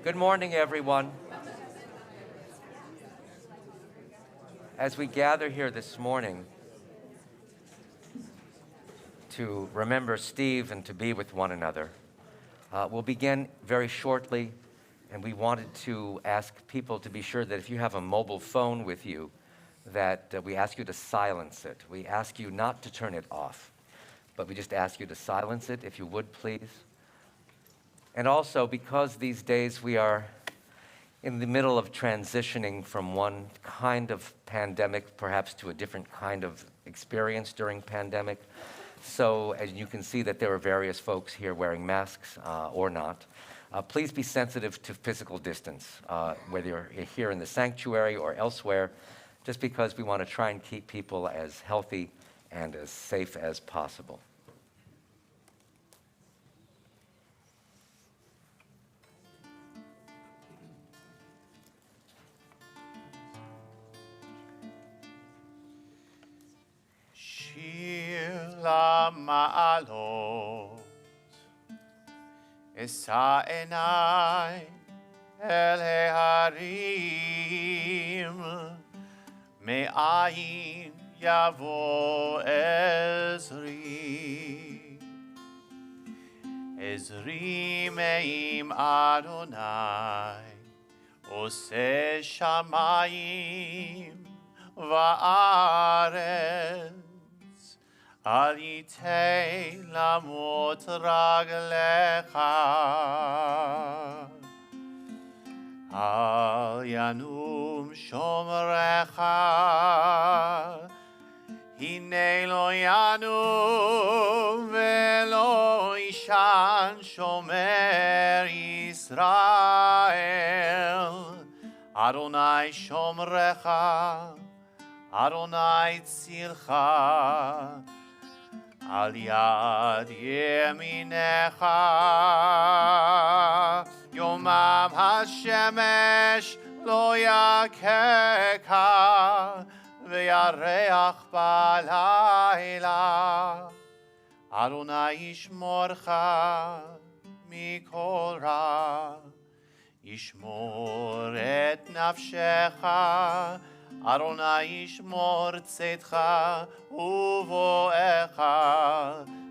Good morning, everyone. As we gather here this morning to remember Steve and to be with one another, we'll begin very shortly, and we wanted to ask people to be sure that if you have a mobile phone with you, that we ask you to silence it. We ask you not to turn it off, but we just ask you to silence it, if you would, please. And also, because these days we are in the middle of transitioning from one kind of pandemic, perhaps to a different kind of experience during pandemic. So as you can see that there are various folks here wearing masks or not. Please be sensitive to physical distance, whether you're here in the sanctuary or elsewhere, just because we want to try and keep people as healthy and as safe as possible. שיר למעלות, אשא עיני אל ההרים, מאין יבוא עזרי. עזרי מעם אדוני, עושה שמיים וארץ. אל ייתן למות רגליך, אל ינום שומרך, הנה לא ינום ולא יישן שומר ישראל. אדוני שומרך, אדוני צילך, על יד ימינך. יומם השמש לא יככה, וירח בלילה. אדוני ישמורך מכל רע, ישמור את נפשך. אדוני ישמור צאתך ובואך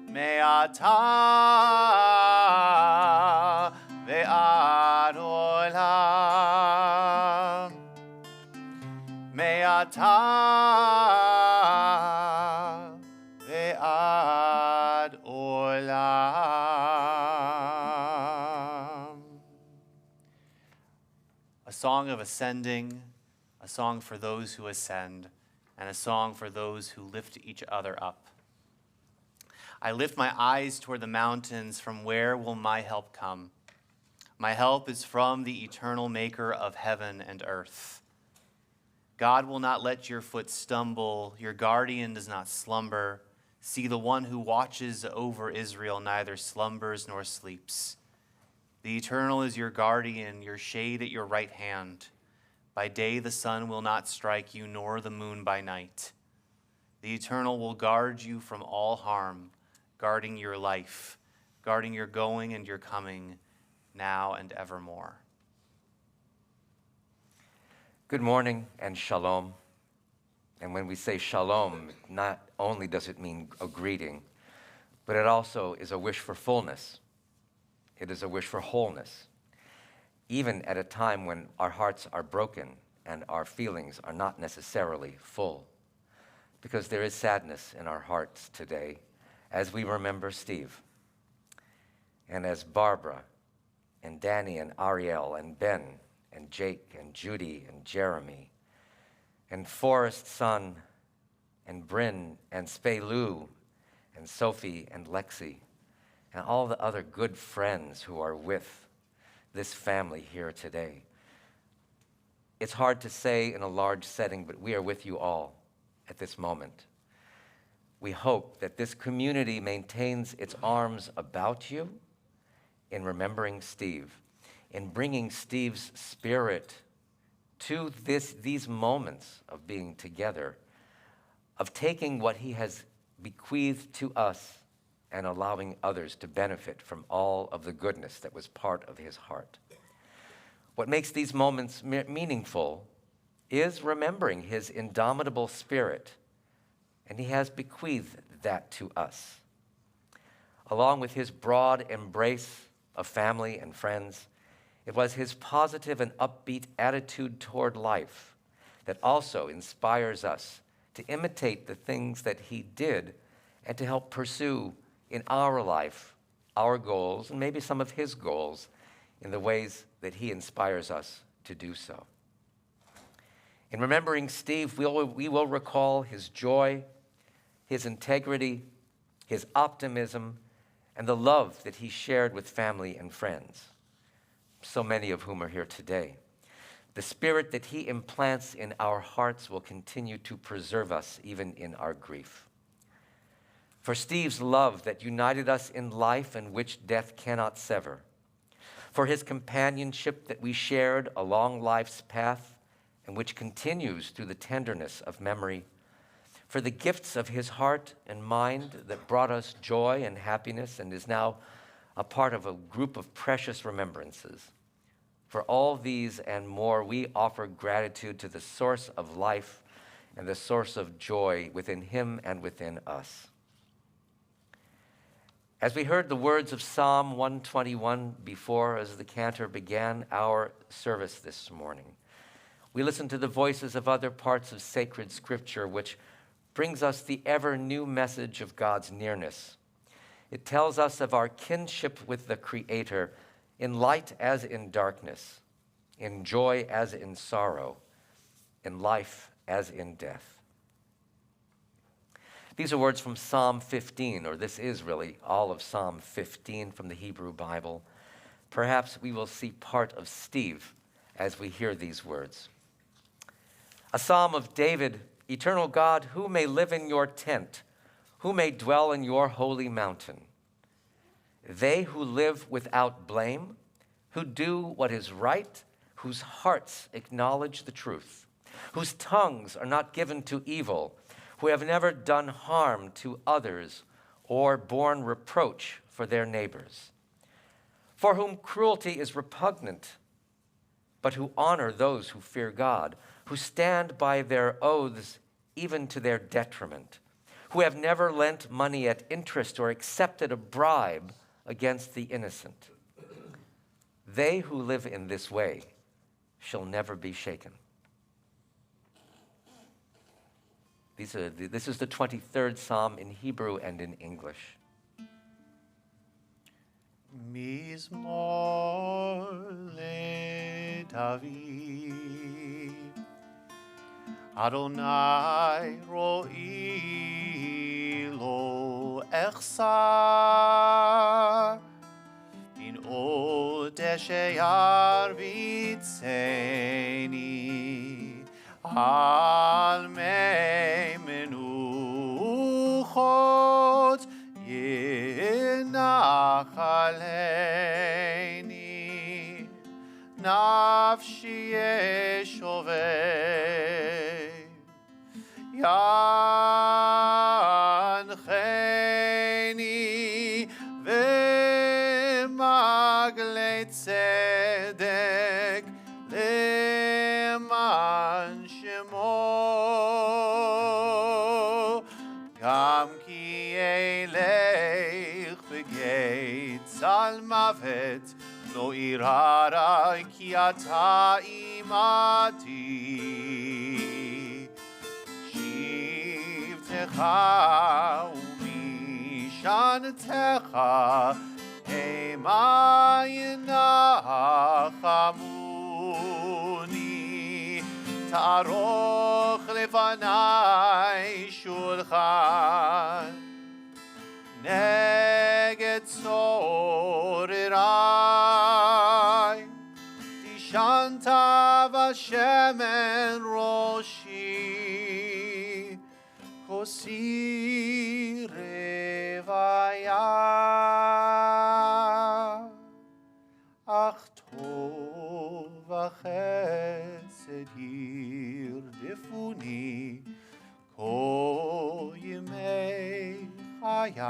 מעתה ועד עולם. מעתה ועד עולם. A song of ascending, a song for those who ascend, and a song for those who lift each other up. I lift my eyes toward the mountains. From where will my help come? My help is from the eternal maker of heaven and earth. God will not let your foot stumble. Your guardian does not slumber. See, the one who watches over Israel neither slumbers nor sleeps. The eternal is your guardian, your shade at your right hand. By day the sun will not strike you, nor the moon by night. The eternal will guard you from all harm, guarding your life, guarding your going and your coming, now and evermore. Good morning and shalom. And when we say shalom, not only does it mean a greeting, but it also is a wish for fullness. It is a wish for wholeness. Even at a time when our hearts are broken and our feelings are not necessarily full. Because there is sadness in our hearts today as we remember Steve, and as Barbara and Danny and Ariel and Ben and Jake and Judy and Jeremy and Forrest's son and Bryn and Spelu and Sophie and Lexi and all the other good friends who are with this family here today. It's hard to say in a large setting, but we are with you all at this moment. We hope that this community maintains its arms about you in remembering Steve, in bringing Steve's spirit to these moments of being together, of taking what he has bequeathed to us and allowing others to benefit from all of the goodness that was part of his heart. What makes these moments meaningful is remembering his indomitable spirit, and he has bequeathed that to us. Along with his broad embrace of family and friends, it was his positive and upbeat attitude toward life that also inspires us to imitate the things that he did and to help pursue in our life our goals and maybe some of his goals in the ways that he inspires us to do so. In remembering Steve, we will recall his joy, his integrity, his optimism, and the love that he shared with family and friends, so many of whom are here today. The spirit that he implants in our hearts will continue to preserve us even in our grief. For Steve's love that united us in life and which death cannot sever, for his companionship that we shared along life's path and which continues through the tenderness of memory, for the gifts of his heart and mind that brought us joy and happiness and is now a part of a group of precious remembrances. For all these and more, we offer gratitude to the source of life and the source of joy within him and within us. As we heard the words of Psalm 121 before, as the cantor began our service this morning, we listened to the voices of other parts of sacred scripture, which brings us the ever new message of God's nearness. It tells us of our kinship with the Creator in light as in darkness, in joy as in sorrow, in life as in death. These are words from Psalm 15, or this is really all of Psalm 15 from the Hebrew Bible. Perhaps we will see part of Steve as we hear these words. A psalm of David, eternal God, who may live in your tent? Who may dwell in your holy mountain? They who live without blame, who do what is right, whose hearts acknowledge the truth, whose tongues are not given to evil, who have never done harm to others or borne reproach for their neighbors, for whom cruelty is repugnant, but who honor those who fear God, who stand by their oaths even to their detriment, who have never lent money at interest or accepted a bribe against the innocent. They who live in this way shall never be shaken. This is the 23rd Psalm in Hebrew and in English. Mizmor LeDavid. Adonai ro'i lo echsar bin odesheyar vitzeni al mei menuchot yenach aleini nafshi yeshovei yancheni v'magle tzedek leman shemo gam ki elech v'geitz al mavet lo irara ki ata imati shivtecha umishantecha hema yinachamuni ta'aroch lefanai shulchan neged tzorirai tishanta v'shemen roshi kosi revaya ach tov v'chesed yirdefuni kol yimei חיי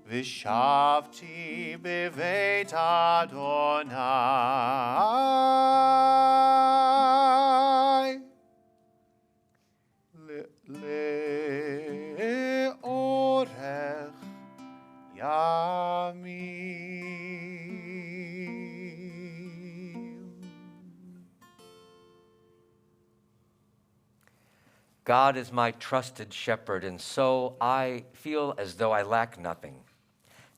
Vishavti beveit Adonai. Le'orech yamim. God is my trusted shepherd, and so I feel as though I lack nothing.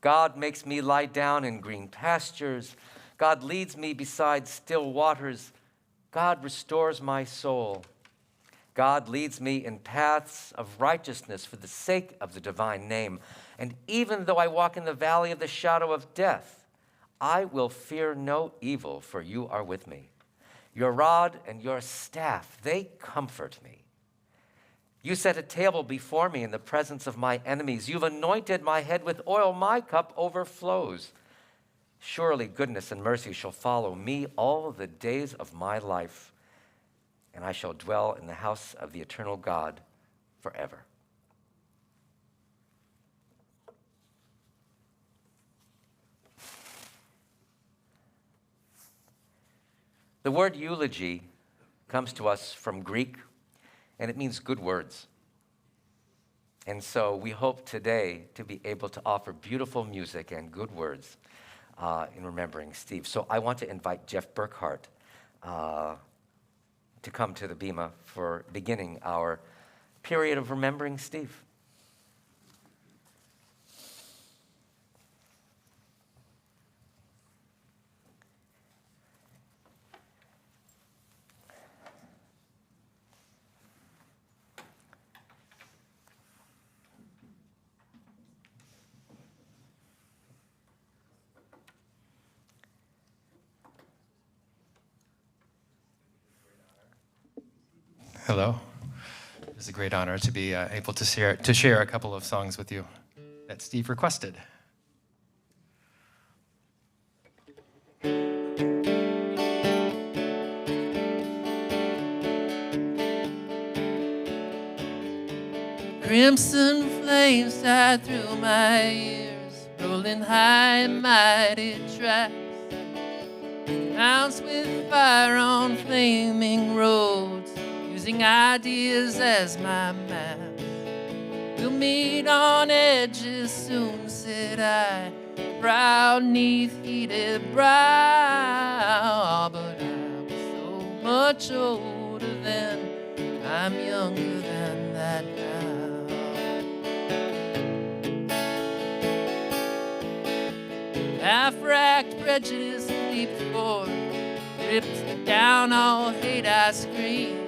God makes me lie down in green pastures. God leads me beside still waters. God restores my soul. God leads me in paths of righteousness for the sake of the divine name. And even though I walk in the valley of the shadow of death, I will fear no evil, for you are with me. Your rod and your staff, they comfort me. You set a table before me in the presence of my enemies. You've anointed my head with oil. My cup overflows. Surely goodness and mercy shall follow me all the days of my life, and I shall dwell in the house of the eternal God forever. The word eulogy comes to us from Greek, and it means good words. And so we hope today to be able to offer beautiful music and good words in remembering Steve. So I want to invite Jeff Burkhart to come to the Bema for beginning our period of remembering Steve. Hello. It's a great honor to be able to share a couple of songs with you that Steve requested. Crimson flames tied through my ears, rolling high in mighty tracks. Mounts with fire on flaming roads, using ideas as my map. We'll meet on edges soon, said I, proud neath heated brow. But I was so much older then, I'm younger than that now. Half-racked prejudice leaped forth, ripped down all hate I scream.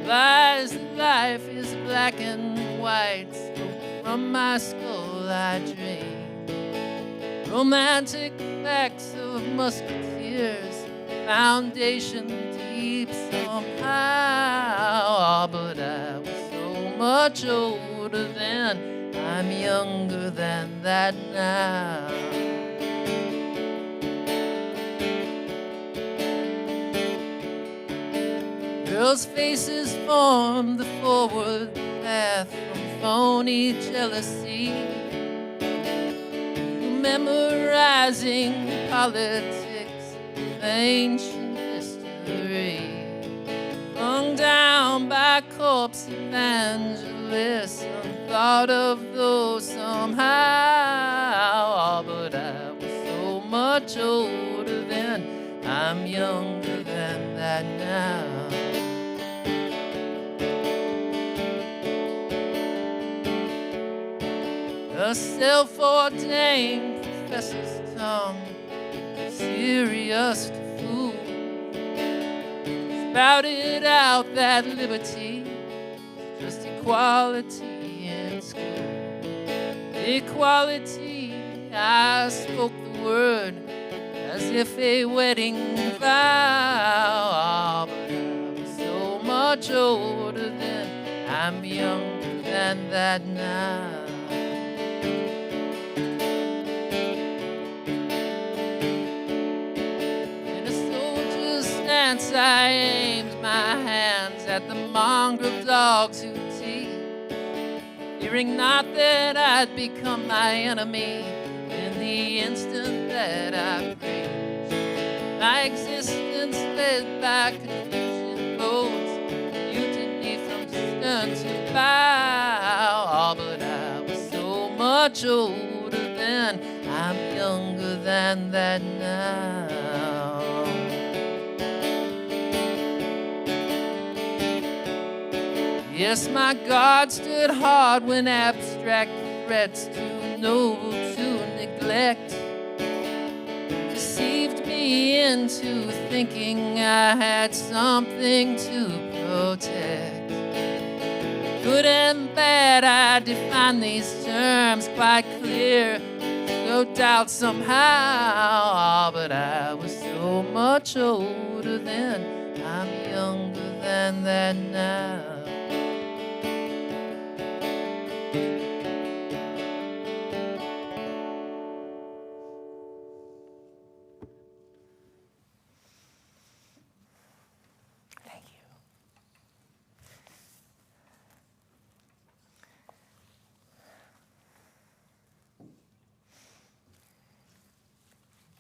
Lies that life is black and white, smoke from my skull I dream. Romantic facts of musketeers, foundation deep somehow. But I was so much older then, I'm younger than that now. Girls' faces form the forward path from phony jealousy to memorizing politics of ancient history, flung down by corpse evangelists, unthought of those somehow. But I was so much older then, I'm younger than that now. A self-ordained professor's tongue, serious to fool, spouted out that liberty is just equality in school. Equality, I spoke the word as if a wedding vow. But I was so much older then, I'm younger than that now. I aimed my hands at the mongrel dogs who teeth, fearing not that I'd become my enemy in the instant that I preached. My existence led by confusion modes, mutiny from stern to bow. Oh, but I was so much older then, I'm younger than that now. Yes, my guard stood hard when abstract threats too noble to neglect deceived me into thinking I had something to protect. Good and bad, I define these terms quite clear. No doubt somehow, but I was so much older then, I'm younger than that now.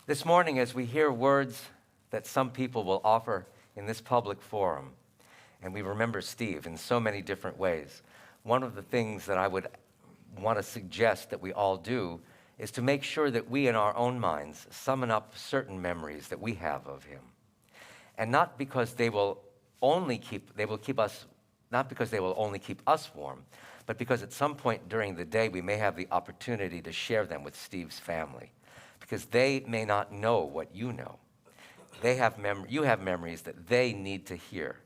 This morning, as we hear words that some people will offer in this public forum, and we remember Steve in so many different ways, one of the things that I would want to suggest that we all do is to make sure that we in our own minds summon up certain memories that we have of him. And not because they will only keep us warm, but because at some point during the day we may have the opportunity to share them with Steve's family. Because they may not know what you know. You have memories that they need to hear.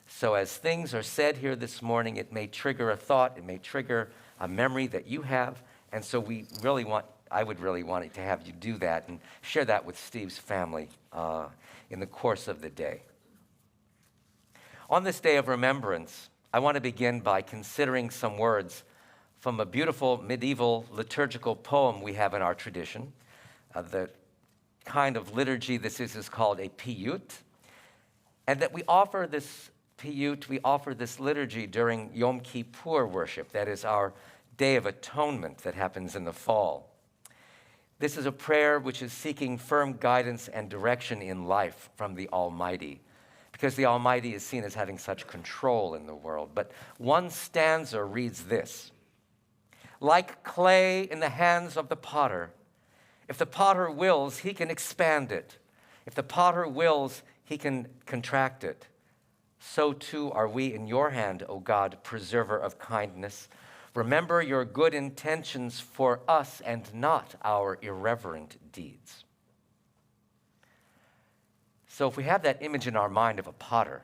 So as things are said here this morning, it may trigger a thought, it may trigger a memory that you have, and so I would really want to have you do that and share that with Steve's family in the course of the day. On this day of remembrance, I want to begin by considering some words from a beautiful medieval liturgical poem we have in our tradition. The kind of liturgy this is called a piyut, and that we offer this piyut, we offer this liturgy during Yom Kippur worship, that is our Day of Atonement that happens in the fall. This is a prayer which is seeking firm guidance and direction in life from the Almighty, because the Almighty is seen as having such control in the world. But one stanza reads this: like clay in the hands of the potter, if the potter wills, he can expand it. If the potter wills, he can contract it. So too are we in your hand, O God, preserver of kindness. Remember your good intentions for us and not our irreverent deeds. So if we have that image in our mind of a potter,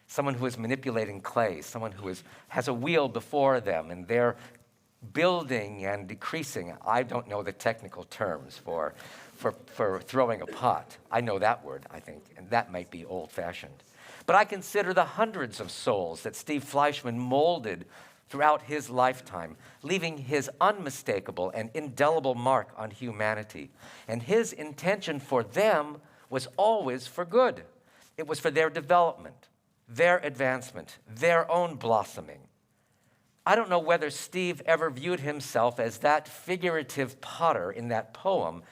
someone who is manipulating clay, someone who has a wheel before them, and they're building and decreasing. I don't know the technical terms for throwing a pot. I know that word, I think, and that might be old-fashioned. But I consider the hundreds of souls that Steve Fleischman molded throughout his lifetime, leaving his unmistakable and indelible mark on humanity. And his intention for them was always for good. It was for their development, their advancement, their own blossoming. I don't know whether Steve ever viewed himself as that figurative potter in that poem,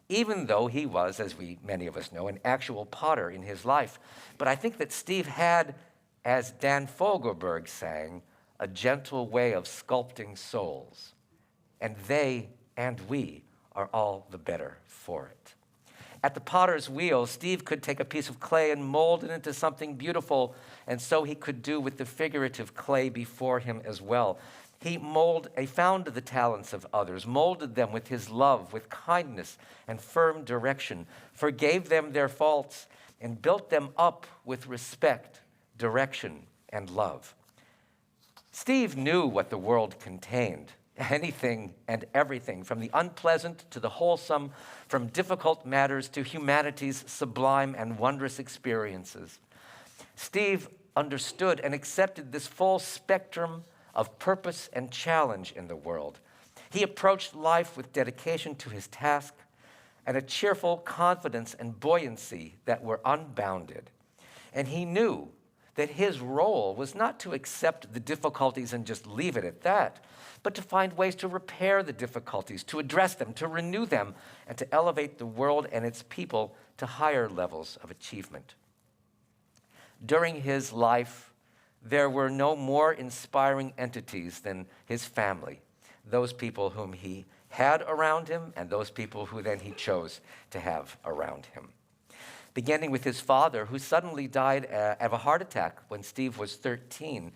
even though he was, as many of us know, an actual potter in his life. But I think that Steve had, as Dan Fogelberg sang, a gentle way of sculpting souls. And they and we are all the better for it. At the potter's wheel, Steve could take a piece of clay and mold it into something beautiful, and so he could do with the figurative clay before him as well. He found the talents of others, molded them with his love, with kindness and firm direction, forgave them their faults, and built them up with respect, direction, and love. Steve knew what the world contained. Anything and everything, from the unpleasant to the wholesome, from difficult matters to humanity's sublime and wondrous experiences. Steve understood and accepted this full spectrum of purpose and challenge in the world. He approached life with dedication to his task and a cheerful confidence and buoyancy that were unbounded. And he knew that his role was not to accept the difficulties and just leave it at that, but to find ways to repair the difficulties, to address them, to renew them, and to elevate the world and its people to higher levels of achievement. During his life, there were no more inspiring entities than his family, those people whom he had around him and those people who then he chose to have around him. Beginning with his father, who suddenly died of a heart attack when Steve was 13.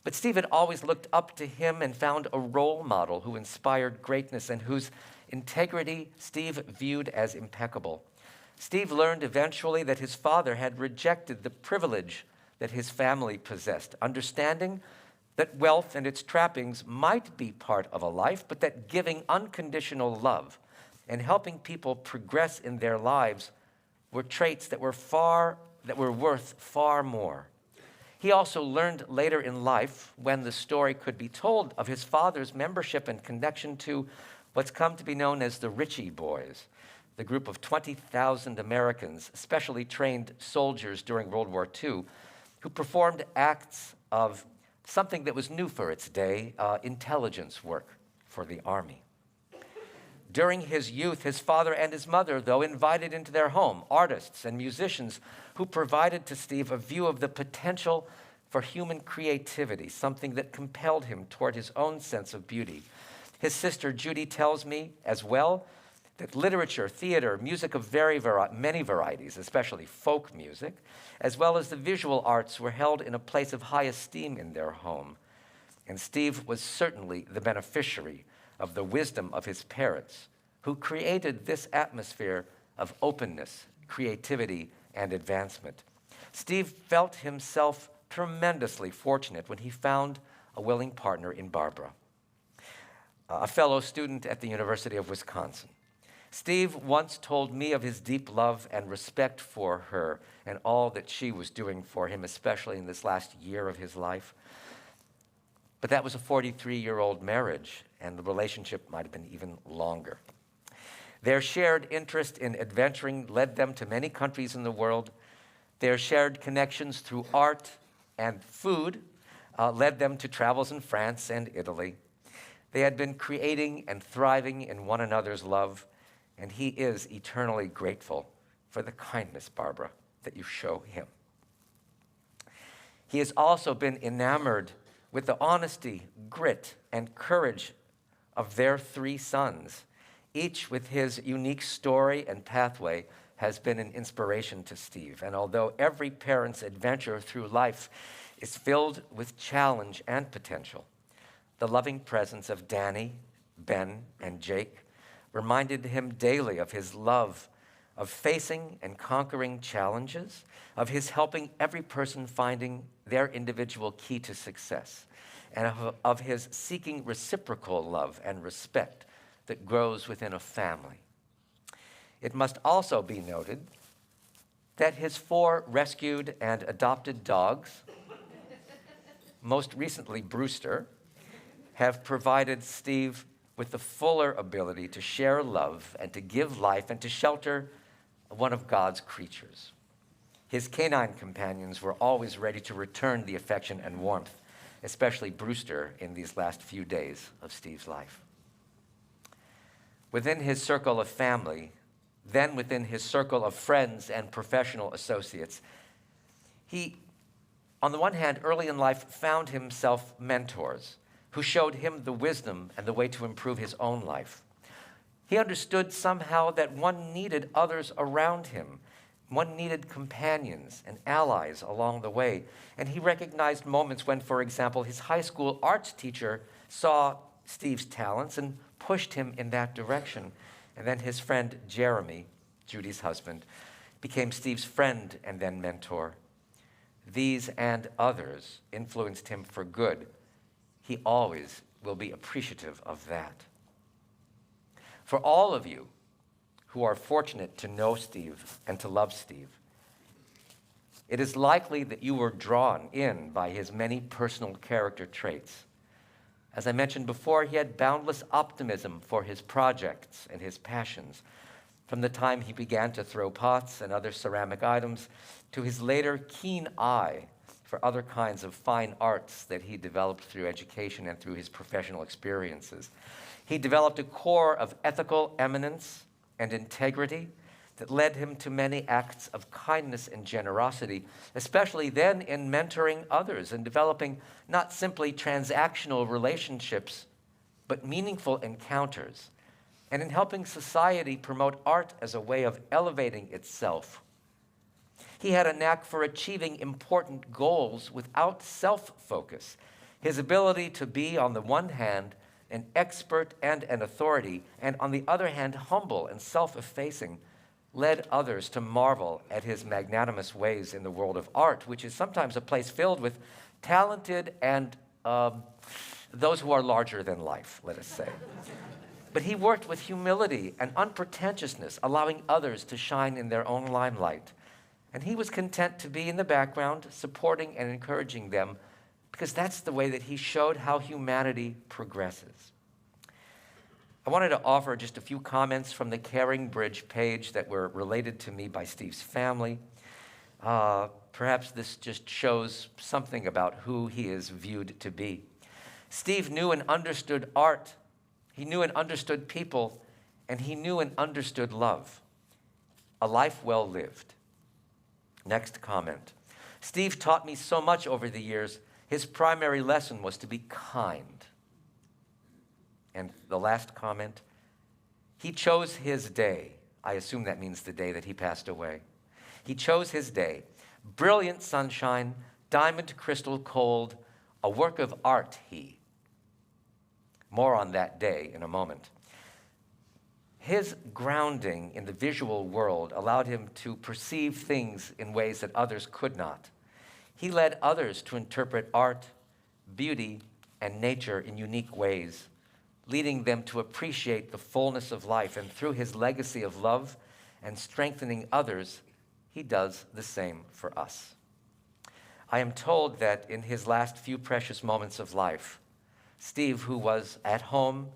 But Steve had always looked up to him and found a role model who inspired greatness and whose integrity Steve viewed as impeccable. Steve learned eventually that his father had rejected the privilege that his family possessed, understanding that wealth and its trappings might be part of a life, but that giving unconditional love and helping people progress in their lives were traits that were worth far more. He also learned later in life, when the story could be told, of his father's membership and connection to what's come to be known as the Ritchie Boys, the group of 20,000 Americans, specially trained soldiers during World War II, who performed acts of something that was new for its day, intelligence work for the Army. During his youth, his father and his mother, though, invited into their home artists and musicians who provided to Steve a view of the potential for human creativity, something that compelled him toward his own sense of beauty. His sister Judy tells me as well that literature, theater, music of many varieties, especially folk music, as well as the visual arts, were held in a place of high esteem in their home. And Steve was certainly the beneficiary of the wisdom of his parents, who created this atmosphere of openness, creativity, and advancement. Steve felt himself tremendously fortunate when he found a willing partner in Barbara, a fellow student at the University of Wisconsin. Steve once told me of his deep love and respect for her and all that she was doing for him, especially in this last year of his life. But that was a 43-year-old marriage, and the relationship might have been even longer. Their shared interest in adventuring led them to many countries in the world. Their shared connections through art and food led them to travels in France and Italy. They had been creating and thriving in one another's love, and he is eternally grateful for the kindness, Barbara, that you show him. He has also been enamored with the honesty, grit, and courage of their 3 sons. Each with his unique story and pathway has been an inspiration to Steve. And although every parent's adventure through life is filled with challenge and potential, the loving presence of Danny, Ben, and Jake reminded him daily of his love of facing and conquering challenges, of his helping every person finding their individual key to success, and of his seeking reciprocal love and respect that grows within a family. It must also be noted that his 4 rescued and adopted dogs, most recently Brewster, have provided Steve with the fuller ability to share love and to give life and to shelter one of God's creatures. His canine companions were always ready to return the affection and warmth, especially Brewster in these last few days of Steve's life. Within his circle of family, then within his circle of friends and professional associates, he, on the one hand, early in life, found himself mentors who showed him the wisdom and the way to improve his own life. He understood somehow that one needed others around him. One needed companions and allies along the way. And he recognized moments when, for example, his high school arts teacher saw Steve's talents and pushed him in that direction. And then his friend Jeremy, Judy's husband, became Steve's friend and then mentor. These and others influenced him for good. He always will be appreciative of that. For all of you who are fortunate to know Steve and to love Steve, it is likely that you were drawn in by his many personal character traits. As I mentioned before, he had boundless optimism for his projects and his passions, from the time he began to throw pots and other ceramic items to his later keen eye for other kinds of fine arts that he developed through education and through his professional experiences. He developed a core of ethical eminence and integrity that led him to many acts of kindness and generosity, especially then in mentoring others and developing not simply transactional relationships, but meaningful encounters, and in helping society promote art as a way of elevating itself. He had a knack for achieving important goals without self-focus. His ability to be, on the one hand, an expert and an authority, and on the other hand, humble and self-effacing, led others to marvel at his magnanimous ways in the world of art, which is sometimes a place filled with talented and those who are larger than life, let us say. But he worked with humility and unpretentiousness, allowing others to shine in their own limelight. And he was content to be in the background, supporting and encouraging them, because that's the way that he showed how humanity progresses. I wanted to offer just a few comments from the Caring Bridge page that were related to me by Steve's family. Perhaps this just shows something about who he is viewed to be. Steve knew and understood art. He knew and understood people, and he knew and understood love. A life well lived. Next comment. Steve taught me so much over the years. His primary lesson was to be kind. And the last comment, he chose his day. I assume that means the day that he passed away. He chose his day. Brilliant sunshine, diamond crystal cold, a work of art he. More on that day in a moment. His grounding in the visual world allowed him to perceive things in ways that others could not. He led others to interpret art, beauty, and nature in unique ways, leading them to appreciate the fullness of life. And through his legacy of love and strengthening others, he does the same for us. I am told that in his last few precious moments of life, Steve, who was at home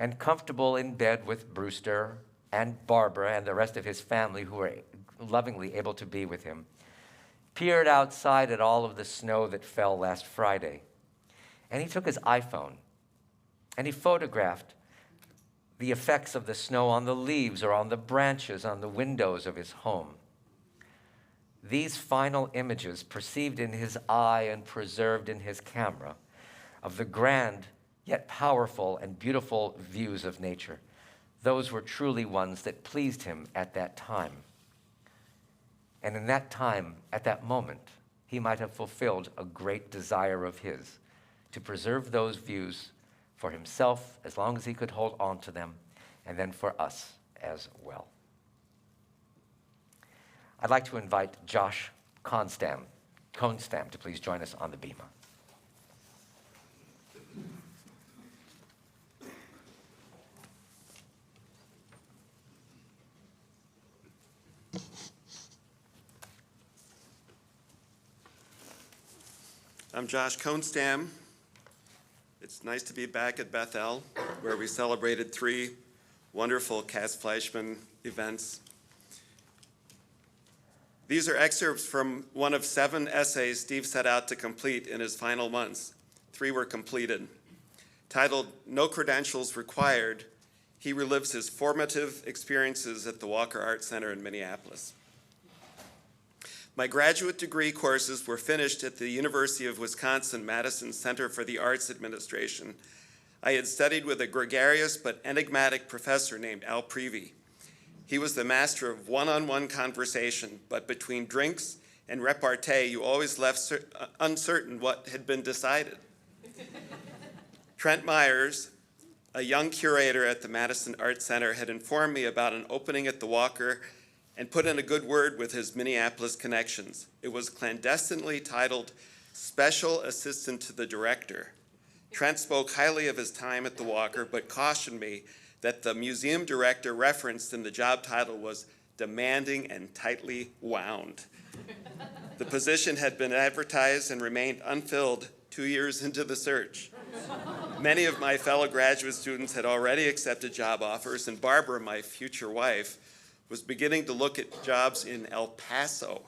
and comfortable in bed with Brewster and Barbara and the rest of his family who were lovingly able to be with him, peered outside at all of the snow that fell last Friday. And he took his iPhone and he photographed the effects of the snow on the leaves or on the branches on the windows of his home. These final images, perceived in his eye and preserved in his camera, of the grand yet powerful and beautiful views of nature, those were truly ones that pleased him at that time. And in that time, at that moment, he might have fulfilled a great desire of his to preserve those views for himself as long as he could hold on to them, and then for us as well. I'd like to invite Josh Konstam to please join us on the bema. I'm Josh Konstam. It's nice to be back at Bethel, where we celebrated 3 wonderful Cass Fleischman events. These are excerpts from one of 7 essays Steve set out to complete in his final months. 3 were completed. Titled "No Credentials Required," he relives his formative experiences at the Walker Art Center in Minneapolis. My graduate degree courses were finished at the University of Wisconsin-Madison Center for the Arts Administration. I had studied with a gregarious but enigmatic professor named Al Prevey. He was the master of one-on-one conversation, but between drinks and repartee, you always left uncertain what had been decided. Trent Myers, a young curator at the Madison Art Center, had informed me about an opening at the Walker and put in a good word with his Minneapolis connections. It was clandestinely titled Special Assistant to the Director. Trent spoke highly of his time at the Walker, but cautioned me that the museum director referenced in the job title was demanding and tightly wound. The position had been advertised and remained unfilled 2 years into the search. Many of my fellow graduate students had already accepted job offers, and Barbara, my future wife, was beginning to look at jobs in El Paso.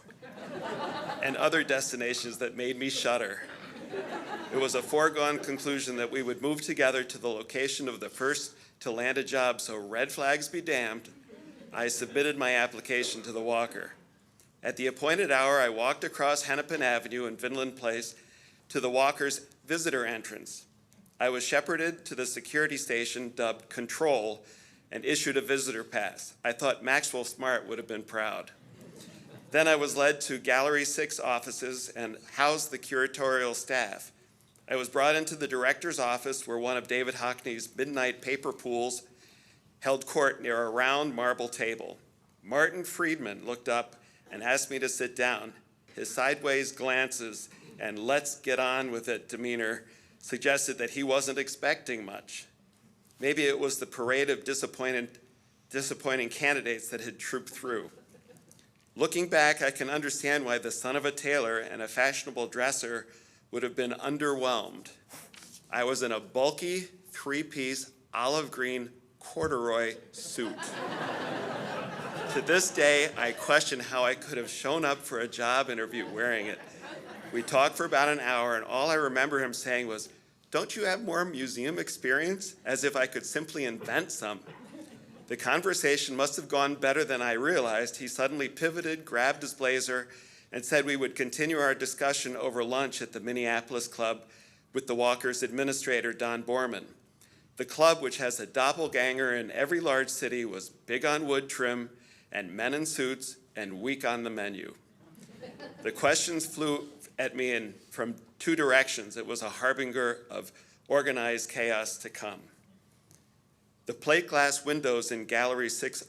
and other destinations that made me shudder. It was a foregone conclusion that we would move together to the location of the first to land a job, so red flags be damned, I submitted my application to the Walker. At the appointed hour, I walked across Hennepin Avenue and Vinland Place to the Walker's visitor entrance. I was shepherded to the security station dubbed Control and issued a visitor pass. I thought Maxwell Smart would have been proud. Then I was led to Gallery 6 offices and housed the curatorial staff. I was brought into the director's office where one of David Hockney's midnight paper pools held court near a round marble table. Martin Friedman looked up and asked me to sit down. His sideways glances and let's get on with it demeanor suggested that he wasn't expecting much. Maybe it was the parade of disappointing candidates that had trooped through. Looking back, I can understand why the son of a tailor and a fashionable dresser would have been underwhelmed. I was in a bulky, three-piece, olive green corduroy suit. To this day, I question how I could have shown up for a job interview wearing it. We talked for about an hour, and all I remember him saying was, "Don't you have more museum experience?" As if I could simply invent some. The conversation must have gone better than I realized. He suddenly pivoted, grabbed his blazer, and said we would continue our discussion over lunch at the Minneapolis Club with the Walker's administrator, Don Borman. The club, which has a doppelganger in every large city, was big on wood trim and men in suits and weak on the menu. The questions flew at me from two directions. It was a harbinger of organized chaos to come. The plate glass windows in Gallery 6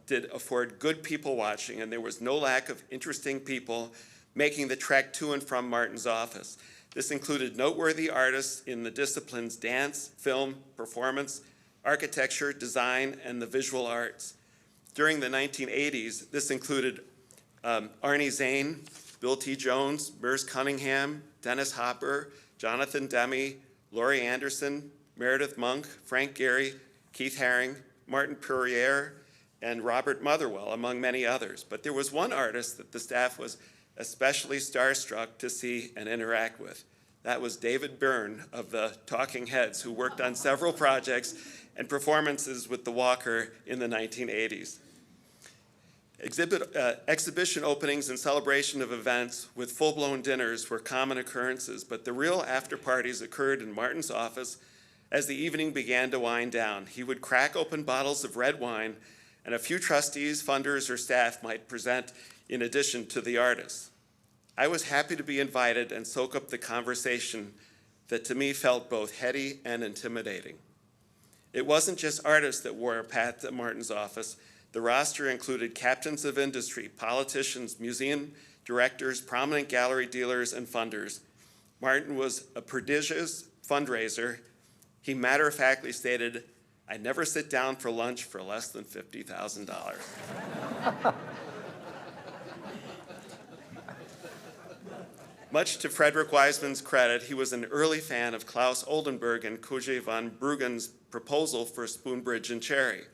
did afford good people watching, and there was no lack of interesting people making the trek to and from Martin's office. This included noteworthy artists in the disciplines dance, film, performance, architecture, design, and the visual arts. During the 1980s, this included Arnie Zane, Bill T. Jones, Merce Cunningham, Dennis Hopper, Jonathan Demme, Laurie Anderson, Meredith Monk, Frank Gehry, Keith Haring, Martin Purriere, and Robert Motherwell, among many others. But there was one artist that the staff was especially starstruck to see and interact with. That was David Byrne of the Talking Heads, who worked on several projects and performances with the Walker in the 1980s. Exhibition openings and celebration of events with full-blown dinners were common occurrences, but the real after-parties occurred in Martin's office as the evening began to wind down. He would crack open bottles of red wine, and a few trustees, funders, or staff might present in addition to the artists. I was happy to be invited and soak up the conversation that to me felt both heady and intimidating. It wasn't just artists that wore a path to Martin's office. The roster included captains of industry, politicians, museum directors, prominent gallery dealers, and funders. Martin was a prodigious fundraiser. He matter-of-factly stated, "I never sit down for lunch for less than $50,000. Much to Frederick Wiseman's credit, he was an early fan of Klaus Oldenburg and Koje van Bruggen's proposal for Spoon Bridge and Cherry.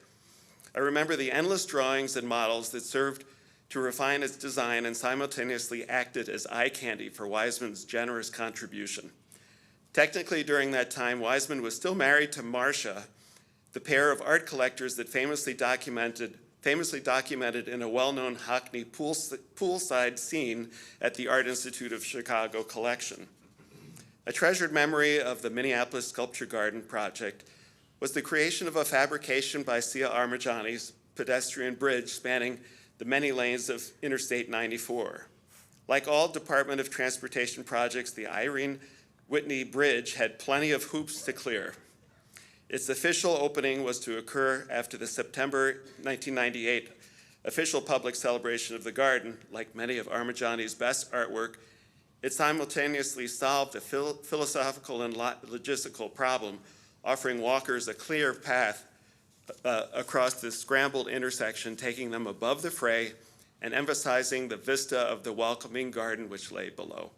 I remember the endless drawings and models that served to refine its design and simultaneously acted as eye candy for Wiseman's generous contribution. Technically, during that time, Wiseman was still married to Marcia, the pair of art collectors that famously documented in a well-known Hockney poolside scene at the Art Institute of Chicago collection. A treasured memory of the Minneapolis Sculpture Garden project was the creation of a fabrication by Sia Armajani's pedestrian bridge spanning the many lanes of Interstate 94. Like all Department of Transportation projects, the Irene Whitney Bridge had plenty of hoops to clear. Its official opening was to occur after the September 1998 official public celebration of the garden. Like many of Armajani's best artwork, it simultaneously solved a philosophical and logistical problem, offering walkers a clear path across this scrambled intersection, taking them above the fray and emphasizing the vista of the welcoming garden which lay below.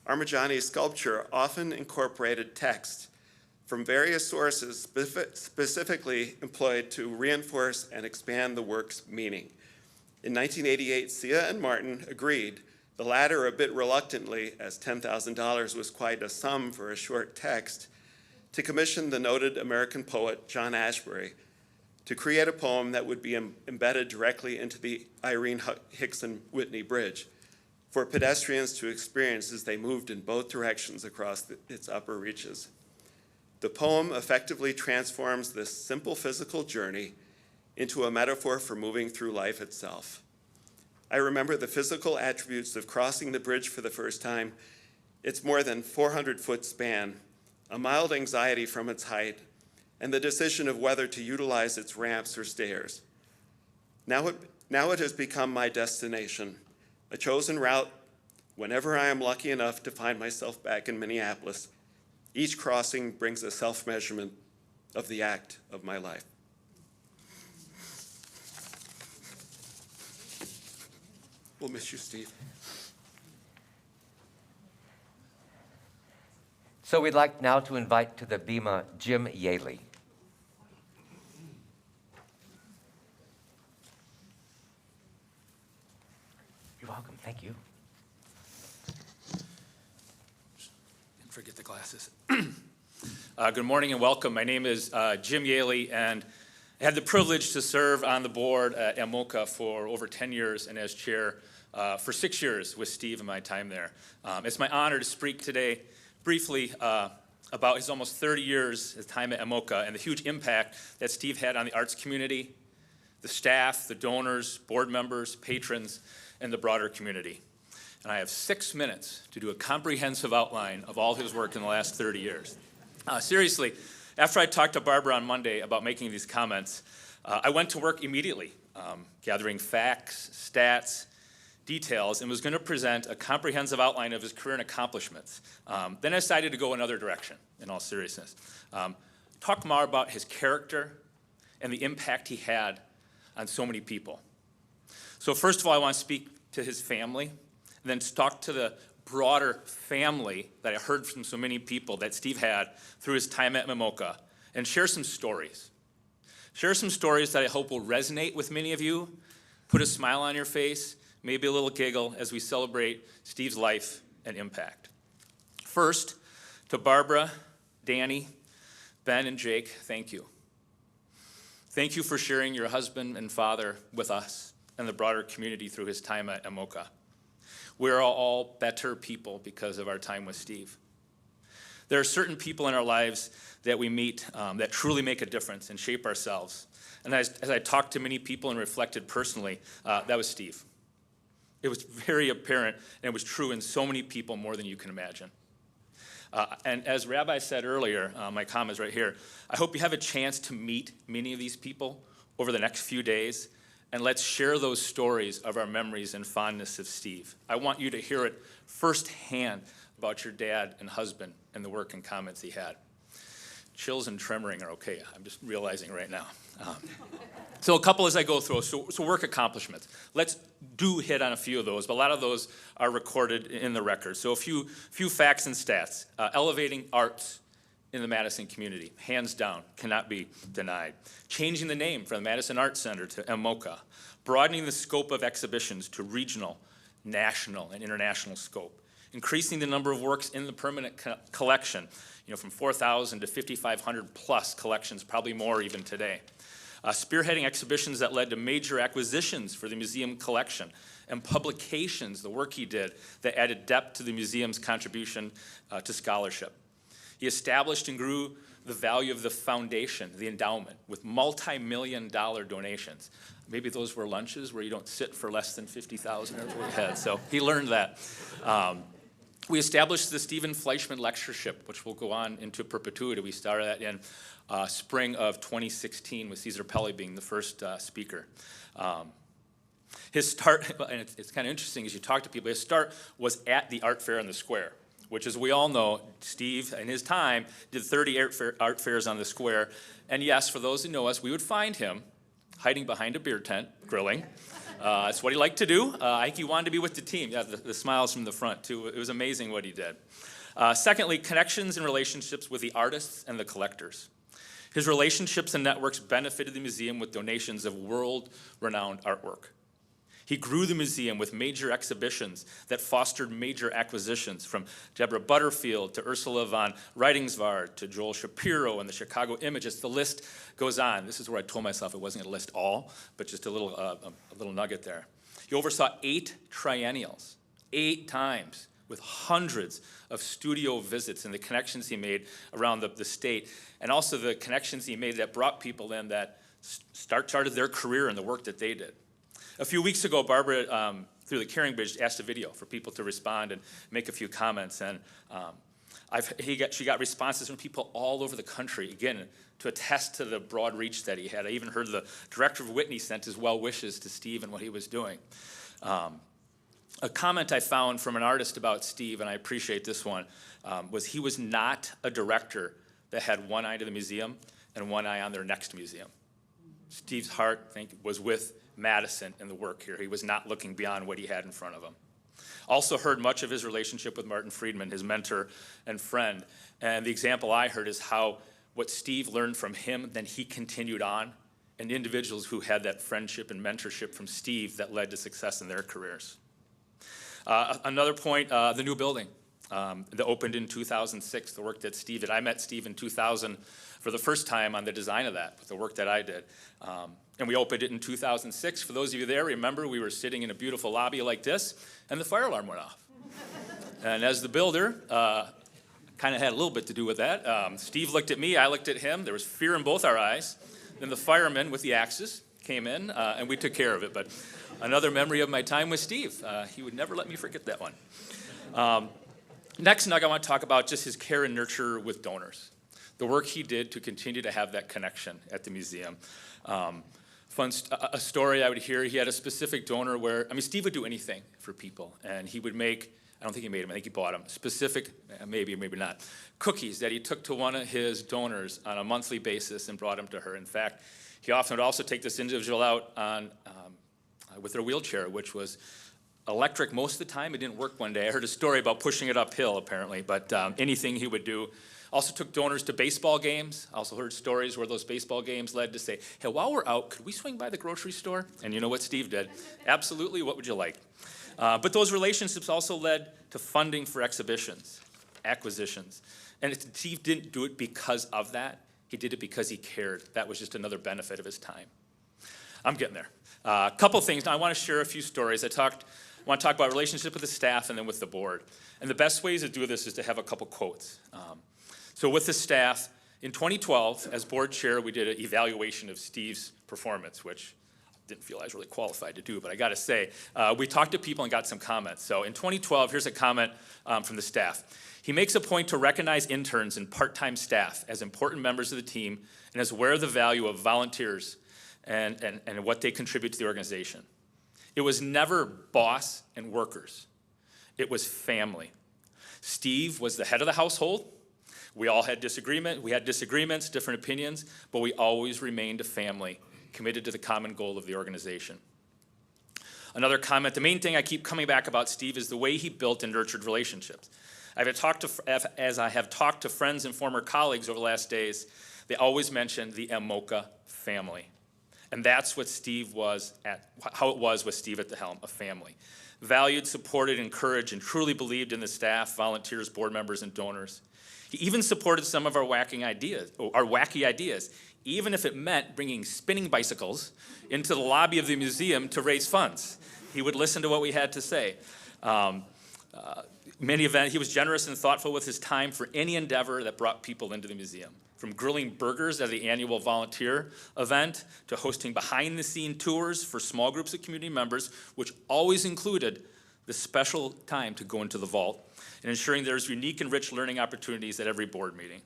Armajani's sculpture often incorporated text from various sources specifically employed to reinforce and expand the work's meaning. In 1988, Sia and Martin agreed, the latter a bit reluctantly, as $10,000 was quite a sum for a short text, to commission the noted American poet John Ashbery to create a poem that would be embedded directly into the Irene Hickson Whitney Bridge for pedestrians to experience as they moved in both directions across its upper reaches. The poem effectively transforms this simple physical journey into a metaphor for moving through life itself. I remember the physical attributes of crossing the bridge for the first time, its more than 400-foot span, a mild anxiety from its height, and the decision of whether to utilize its ramps or stairs. Now it has become my destination, a chosen route whenever I am lucky enough to find myself back in Minneapolis. Each crossing brings a self-measurement of the act of my life. We'll miss you, Steve. So we'd like now to invite to the bema Jim Yaley. You're welcome. Thank you. Forget the glasses. Good morning and welcome. My name is Jim Yaley, and I had the privilege to serve on the board at MOCA for over 10 years and as chair for 6 years with Steve in my time there. It's my honor to speak today briefly about his almost 30 years, his time at MOCA, and the huge impact that Steve had on the arts community, the staff, the donors, board members, patrons, and the broader community. And I have 6 minutes to do a comprehensive outline of all his work in the last 30 years. Seriously, after I talked to Barbara on Monday about making these comments, I went to work immediately, gathering facts, stats, details, and was going to present a comprehensive outline of his career and accomplishments. Then I decided to go another direction, in all seriousness. Talk more about his character and the impact he had on so many people. So first of all, I want to speak to his family, and then talk to the broader family that I heard from so many people that Steve had through his time at MOCA, and share some stories. Share some stories that I hope will resonate with many of you, put a smile on your face, maybe a little giggle as we celebrate Steve's life and impact. First, to Barbara, Danny, Ben, and Jake, thank you. Thank you for sharing your husband and father with us and the broader community through his time at MOCA. We're all better people because of our time with Steve. There are certain people in our lives that we meet that truly make a difference and shape ourselves. And as I talked to many people and reflected personally, that was Steve. It was very apparent, and it was true in so many people more than you can imagine. And as Rabbi said earlier, my comments right here, I hope you have a chance to meet many of these people over the next few days, and let's share those stories of our memories and fondness of Steve. I want you to hear it firsthand about your dad and husband and the work and comments he had. Chills and tremoring are okay, I'm just realizing right now. So a couple as I go through, so work accomplishments. Let's hit on a few of those, but a lot of those are recorded in the record. So a few facts and stats. Elevating arts in the Madison community, hands down, cannot be denied. Changing the name from the Madison Arts Center to MOCA. Broadening the scope of exhibitions to regional, national, and international scope. Increasing the number of works in the permanent collection, from 4,000 to 5,500 plus collections, probably more even today. Spearheading exhibitions that led to major acquisitions for the museum collection and publications, the work he did, that added depth to the museum's contribution to scholarship. He established and grew the value of the foundation, the endowment, with multi-million-dollar donations. Maybe those were lunches where you don't sit for less than $50,000 over your head, so he learned that. We established the Stephen Fleischman Lectureship, which will go on into perpetuity. We started that in spring of 2016 with Cesar Pelli being the first speaker. His start, and it's kind of interesting as you talk to people, his start was at the art fair in the square, which, as we all know, Steve, in his time, did 30 art fairs on the square. And yes, for those who know us, we would find him hiding behind a beer tent, grilling. That's what he liked to do. I think he wanted to be with the team. Yeah, the smiles from the front, too. It was amazing what he did. Secondly, connections and relationships with the artists and the collectors. His relationships and networks benefited the museum with donations of world-renowned artwork. He grew the museum with major exhibitions that fostered major acquisitions, from Deborah Butterfield to Ursula von Reitingswald to Joel Shapiro and the Chicago Images. The list goes on. This is where I told myself it wasn't going to list all, but just a little nugget there. He oversaw 8 triennials, 8 times, with hundreds of studio visits and the connections he made around the state, and also the connections he made that brought people in that started their career in the work that they did. A few weeks ago, Barbara, through the Caring Bridge, asked a video for people to respond and make a few comments. And she got responses from people all over the country, again, to attest to the broad reach that he had. I even heard the director of Whitney sent his well wishes to Steve and what he was doing. A comment I found from an artist about Steve, and I appreciate this one, was he was not a director that had one eye to the museum and one eye on their next museum. Steve's heart, I think, was with Madison in the work here. He was not looking beyond what he had in front of him. Also heard much of his relationship with Martin Friedman, his mentor and friend. And the example I heard is how what Steve learned from him, then he continued on, and individuals who had that friendship and mentorship from Steve that led to success in their careers. Another point, the new building that opened in 2006, the work that Steve did. I met Steve in 2000 for the first time on the design of that, with the work that I did. And we opened it in 2006. For those of you there, remember we were sitting in a beautiful lobby like this, and the fire alarm went off. And as the builder, kind of had a little bit to do with that. Steve looked at me, I looked at him. There was fear in both our eyes. Then the firemen with the axes came in, and we took care of it. But another memory of my time with Steve. He would never let me forget that one. Next nugget, I want to talk about just his care and nurture with donors. The work he did to continue to have that connection at the museum. A story I would hear, he had a specific donor where, Steve would do anything for people, and he would make, I don't think he made them, I think he bought them, specific, maybe not, cookies that he took to one of his donors on a monthly basis and brought them to her. In fact, he often would also take this individual out on, with their wheelchair, which was electric most of the time. It didn't work one day. I heard a story about pushing it uphill, apparently, but anything he would do. Also took donors to baseball games. Also heard stories where those baseball games led to say, hey, while we're out, could we swing by the grocery store? And you know what Steve did? Absolutely, what would you like? But those relationships also led to funding for exhibitions, acquisitions. And Steve didn't do it because of that. He did it because he cared. That was just another benefit of his time. I'm getting there. A couple things. Now, I want to share a few stories. I want to talk about relationship with the staff and then with the board. And the best ways to do this is to have a couple quotes. So with the staff, in 2012, as board chair, we did an evaluation of Steve's performance, which I didn't feel I was really qualified to do, but I got to say, we talked to people and got some comments. So in 2012, here's a comment from the staff. He makes a point to recognize interns and part-time staff as important members of the team and is aware of the value of volunteers and what they contribute to the organization. It was never boss and workers. It was family. Steve was the head of the household. We all had disagreement. We had disagreements, different opinions, but we always remained a family, committed to the common goal of the organization. Another comment, the main thing I keep coming back about Steve is the way he built and nurtured relationships. As I have talked to friends and former colleagues over the last days, they always mention the MOCA family. And that's what Steve was how it was with Steve at the helm, a family. Valued, supported, encouraged, and truly believed in the staff, volunteers, board members, and donors. He even supported some of our wacky ideas, even if it meant bringing spinning bicycles into the lobby of the museum to raise funds. He would listen to what we had to say. He was generous and thoughtful with his time for any endeavor that brought people into the museum. From grilling burgers at the annual volunteer event to hosting behind-the-scene tours for small groups of community members, which always included the special time to go into the vault, and ensuring there's unique and rich learning opportunities at every board meeting.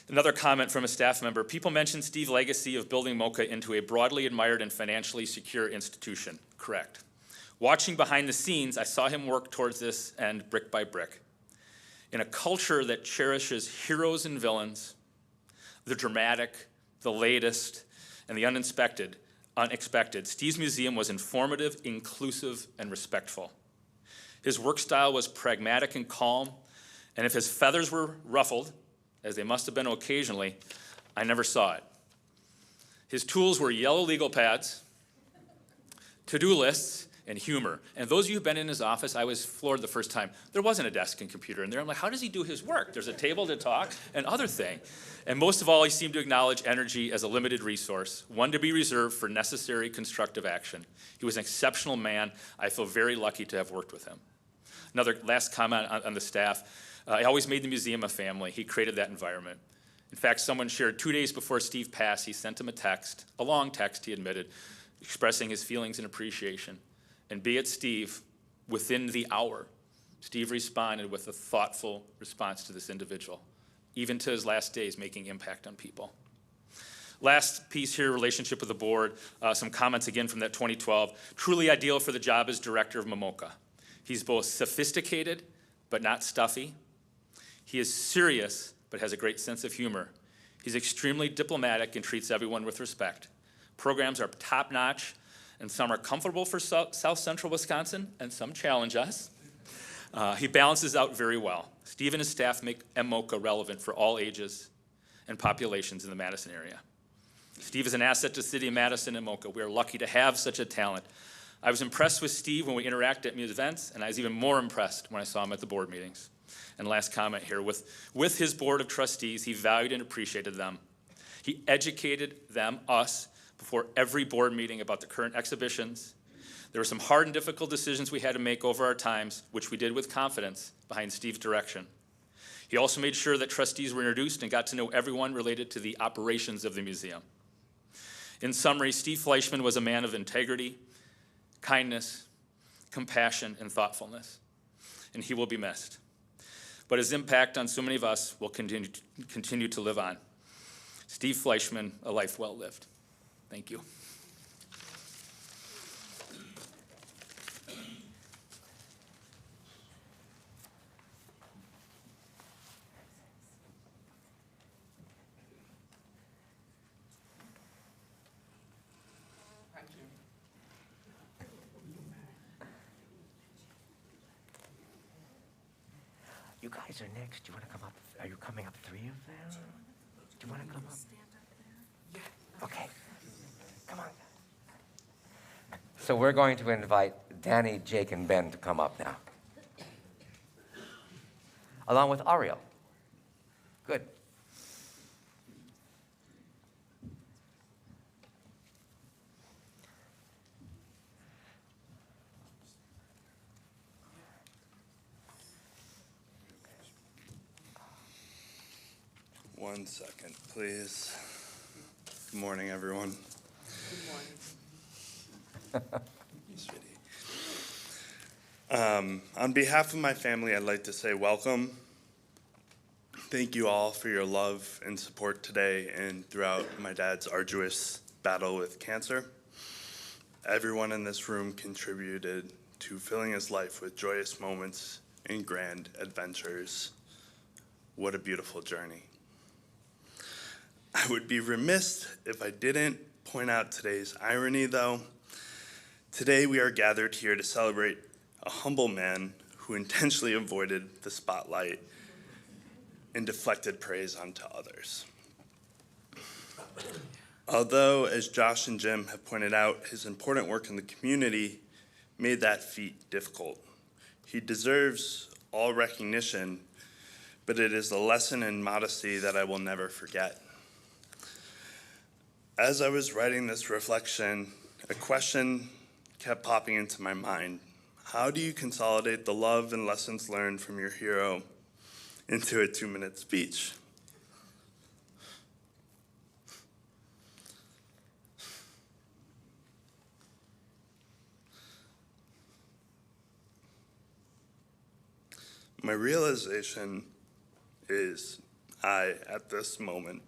Another comment from a staff member, people mention Steve's legacy of building MOCA into a broadly admired and financially secure institution. Correct. Watching behind the scenes, I saw him work towards this end brick by brick. In a culture that cherishes heroes and villains, the dramatic, the latest, and the unexpected, Steve's museum was informative, inclusive, and respectful. His work style was pragmatic and calm, and if his feathers were ruffled, as they must have been occasionally, I never saw it. His tools were yellow legal pads, to-do lists, and humor. And those of you who've been in his office, I was floored the first time. There wasn't a desk and computer in there. I'm like, how does he do his work? There's a table to talk and other thing. And most of all, he seemed to acknowledge energy as a limited resource, one to be reserved for necessary constructive action. He was an exceptional man. I feel very lucky to have worked with him. Another last comment on the staff. He always made the museum a family. He created that environment. In fact, someone shared 2 days before Steve passed, he sent him a text, a long text, he admitted, expressing his feelings and appreciation. And be it Steve, within the hour, Steve responded with a thoughtful response to this individual, even to his last days, making impact on people. Last piece here, relationship with the board, some comments again from that 2012. Truly ideal for the job as director of MOCA. He's both sophisticated, but not stuffy. He is serious, but has a great sense of humor. He's extremely diplomatic and treats everyone with respect. Programs are top-notch, and some are comfortable for South Central Wisconsin, and some challenge us. He balances out very well. Steve and his staff make MOCA relevant for all ages and populations in the Madison area. Steve is an asset to the city of Madison and MOCA. We are lucky to have such a talent. I was impressed with Steve when we interacted at these events, and I was even more impressed when I saw him at the board meetings. And last comment here, with his board of trustees, he valued and appreciated them. He educated them, us, before every board meeting about the current exhibitions. There were some hard and difficult decisions we had to make over our times, which we did with confidence behind Steve's direction. He also made sure that trustees were introduced and got to know everyone related to the operations of the museum. In summary, Steve Fleischman was a man of integrity, kindness, compassion, and thoughtfulness, and he will be missed. But his impact on so many of us will continue to live on. Steve Fleischman, a life well lived. Thank you. You guys are next. Do you want to come up? Are you coming up, three of them? Do you want to come up? Yeah. Okay. Come on. So we're going to invite Danny, Jake, and Ben to come up now. Along with Ariel. Good. One second, please. Good morning, everyone. Good morning. On behalf of my family, I'd like to say welcome. Thank you all for your love and support today and throughout my dad's arduous battle with cancer. Everyone in this room contributed to filling his life with joyous moments and grand adventures. What a beautiful journey. I would be remiss if I didn't point out today's irony, though. Today we are gathered here to celebrate a humble man who intentionally avoided the spotlight and deflected praise onto others. Although, as Josh and Jim have pointed out, his important work in the community made that feat difficult. He deserves all recognition, but it is a lesson in modesty that I will never forget. As I was writing this reflection, a question kept popping into my mind. How do you consolidate the love and lessons learned from your hero into a 2-minute speech? My realization is I, at this moment,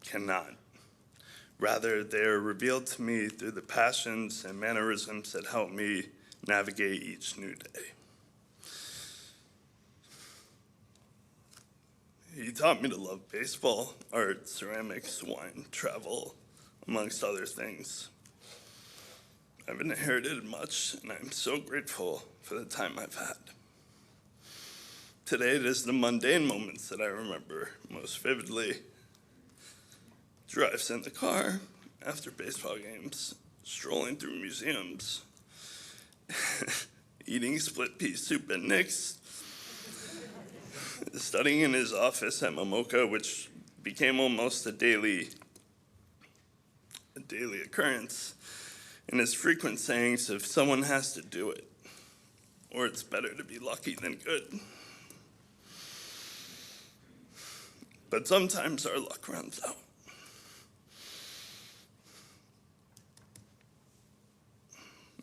cannot. Rather, they are revealed to me through the passions and mannerisms that help me navigate each new day. He taught me to love baseball, art, ceramics, wine, travel, amongst other things. I've inherited much, and I'm so grateful for the time I've had. Today, it is the mundane moments that I remember most vividly. Drives in the car after baseball games, strolling through museums, eating split pea soup at Nick's, studying in his office at MOCA, which became almost a daily occurrence, and his frequent sayings of someone has to do it, or it's better to be lucky than good. But sometimes our luck runs out.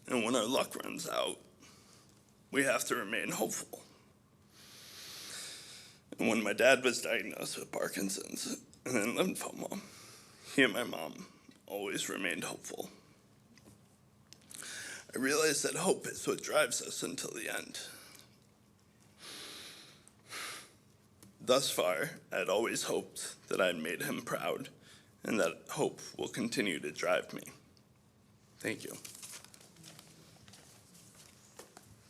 And when our luck runs out, we have to remain hopeful. And when my dad was diagnosed with Parkinson's and then lymphoma, he and my mom always remained hopeful. I realized that hope is what drives us until the end. Thus far, I had always hoped that I had made him proud, and that hope will continue to drive me. Thank you.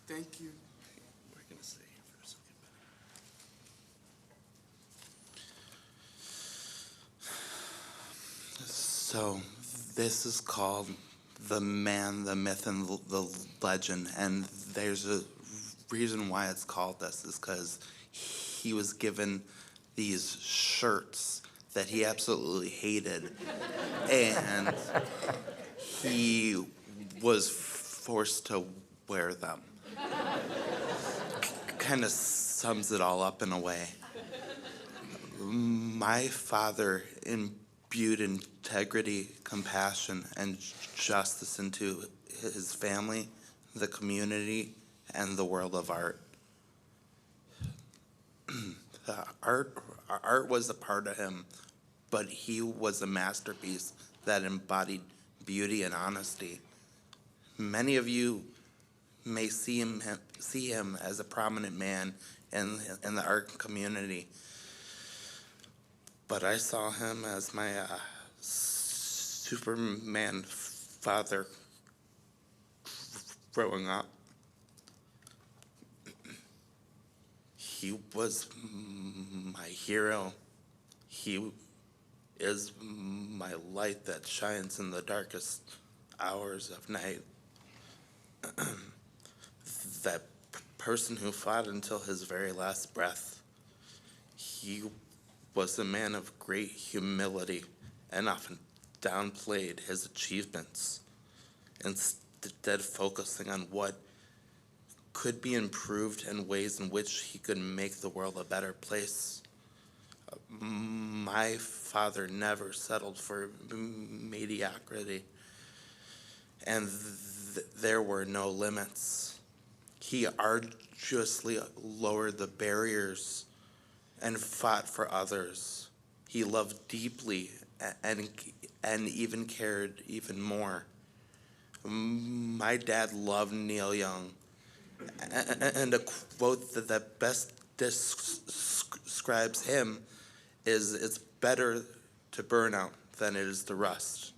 Thank you. We're going to stay here for a second. So, this is called The Man, the Myth, and the Legend, and there's a reason why it's called this, is because he was given these shirts that he absolutely hated, and he was forced to wear them. Kind of sums it all up in a way. My father imbued integrity, compassion, and justice into his family, the community, and the world of art. Art was a part of him, but he was a masterpiece that embodied beauty and honesty. Many of you may see him as a prominent man in the art community, but I saw him as my Superman father growing up. He was my hero. He is my light that shines in the darkest hours of night. That person who fought until his very last breath. He was a man of great humility and often downplayed his achievements, instead focusing on what could be improved and ways in which he could make the world a better place. My father never settled for mediocrity, and there were no limits. He arduously lowered the barriers and fought for others. He loved deeply and even cared even more. My dad loved Neil Young, and a quote that best describes him is, "It's better to burn out than it is to rust."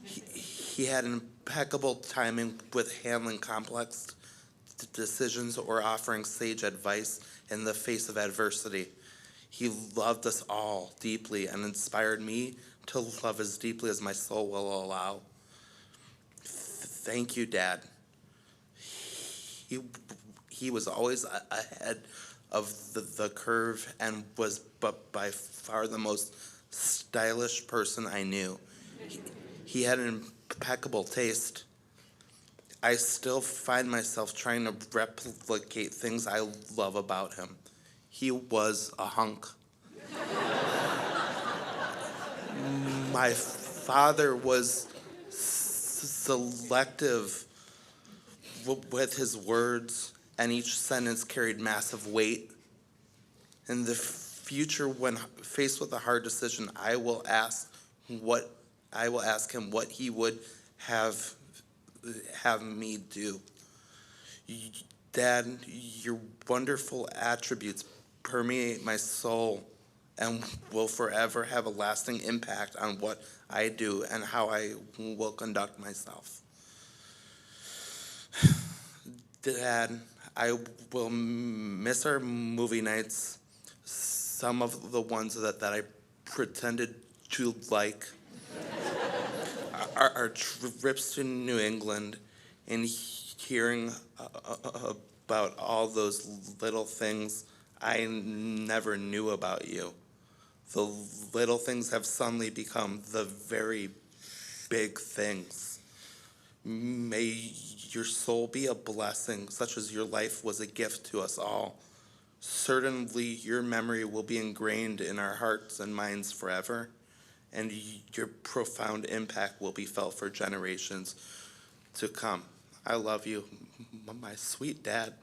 He had impeccable timing with handling complex decisions or offering sage advice in the face of adversity. He loved us all deeply and inspired me to love as deeply as my soul will allow. Thank you, Dad. He was always ahead of the curve and was by far the most stylish person I knew. He had an impeccable taste. I still find myself trying to replicate things I love about him. He was a hunk. My father was selective with his words, and each sentence carried massive weight. In the future, when faced with a hard decision, I will ask him what he would have me do. Dad, your wonderful attributes permeate my soul and will forever have a lasting impact on what I do and how I will conduct myself. Dad, I will miss our movie nights, some of the ones that I pretended to like. our trips to New England and hearing about all those little things I never knew about you. The little things have suddenly become the very big things. May your soul be a blessing, such as your life was a gift to us all. Certainly, your memory will be ingrained in our hearts and minds forever, and your profound impact will be felt for generations to come. I love you, my sweet dad.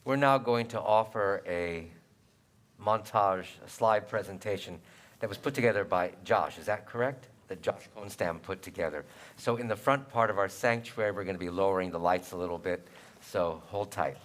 We're now going to offer a montage, a slide presentation that was put together by Josh. Is that correct? That Josh Konstam put together. So in the front part of our sanctuary, we're going to be lowering the lights a little bit. So hold tight.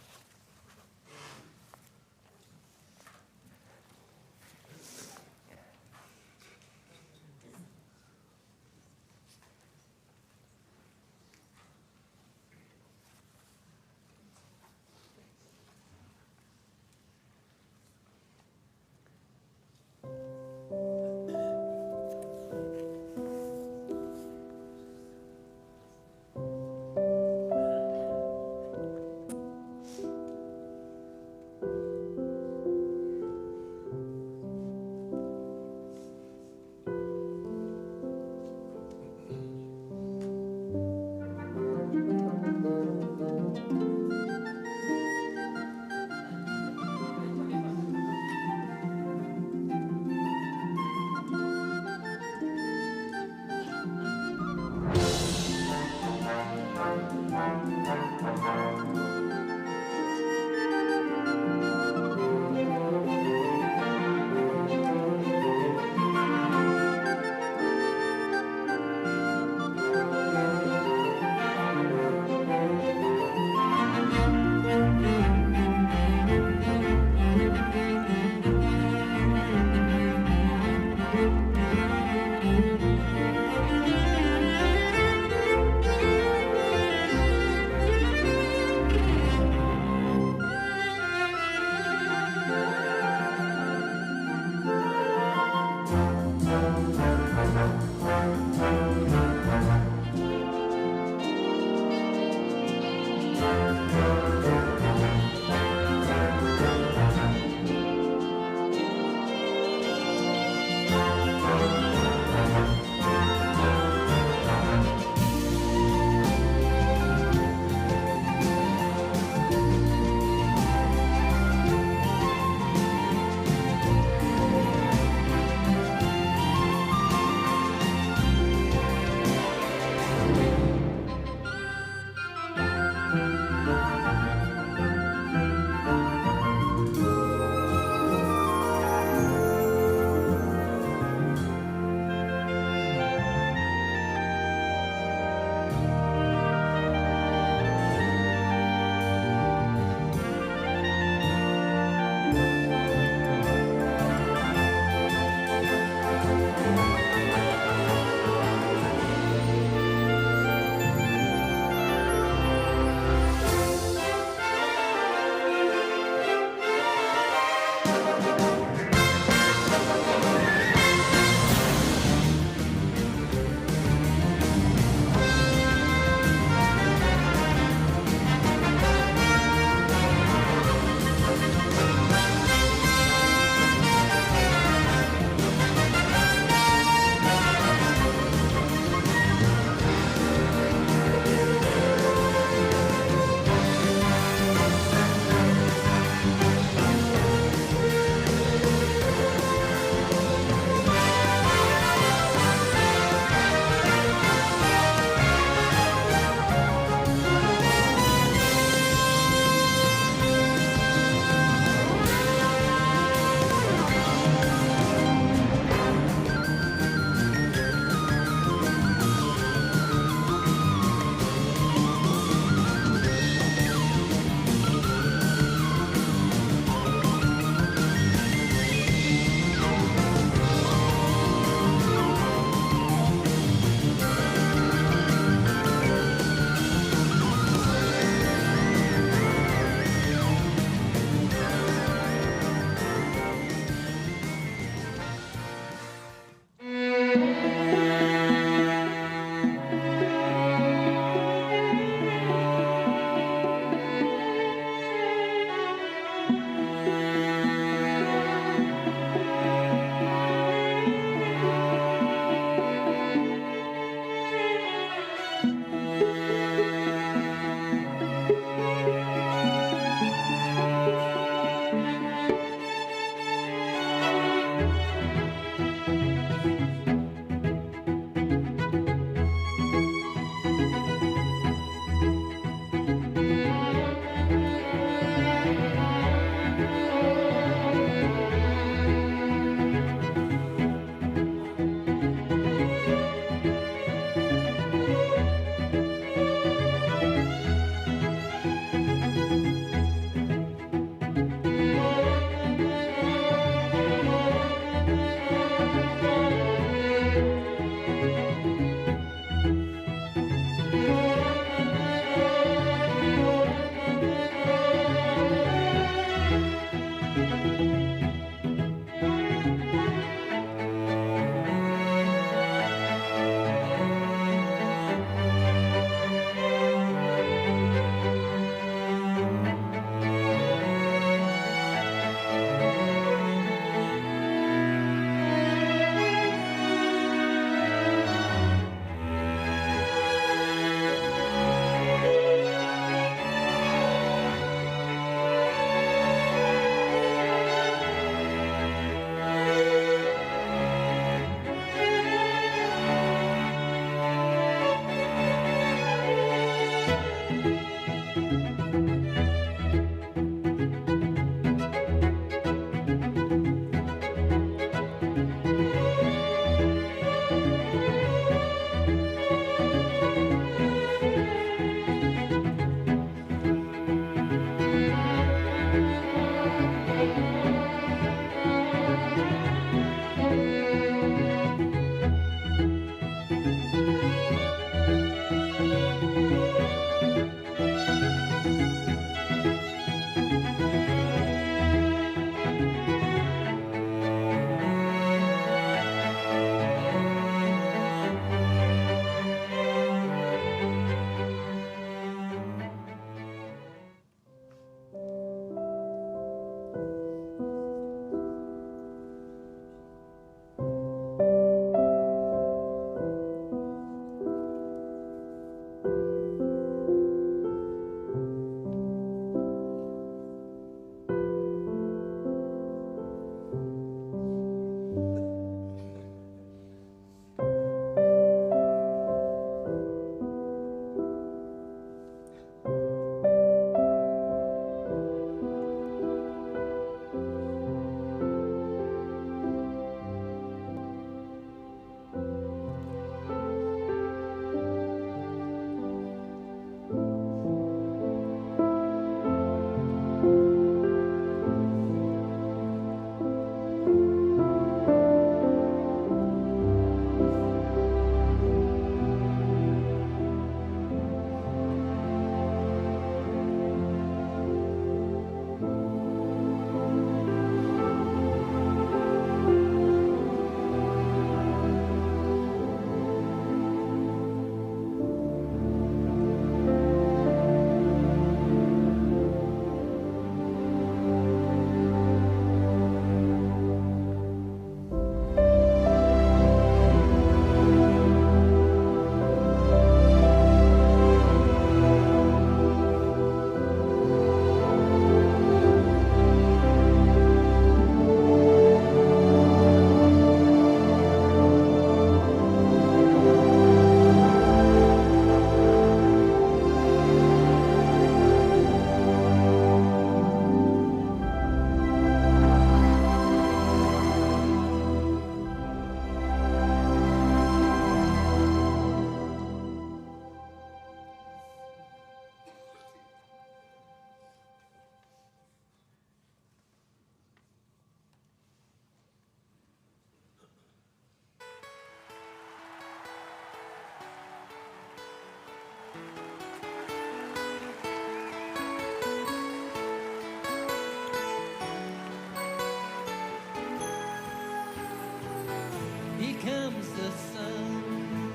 the sun.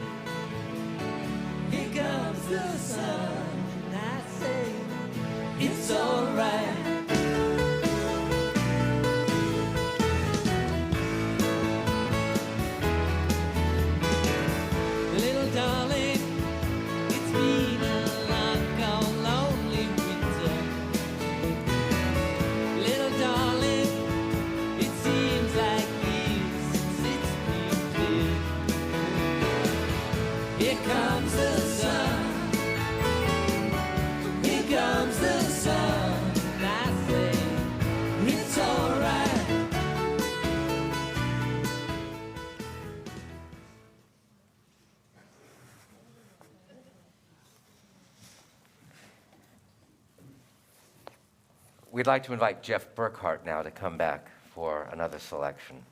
Here comes the sun. And I say, it's alright. Little darling, it's been a long, cold, lonely winter. Little darling, it seems like years since it's been clear. Here comes the sun. Here comes the sun. And I say, it's alright. We'd like to invite Jeff Burkhart now to come back for another selection.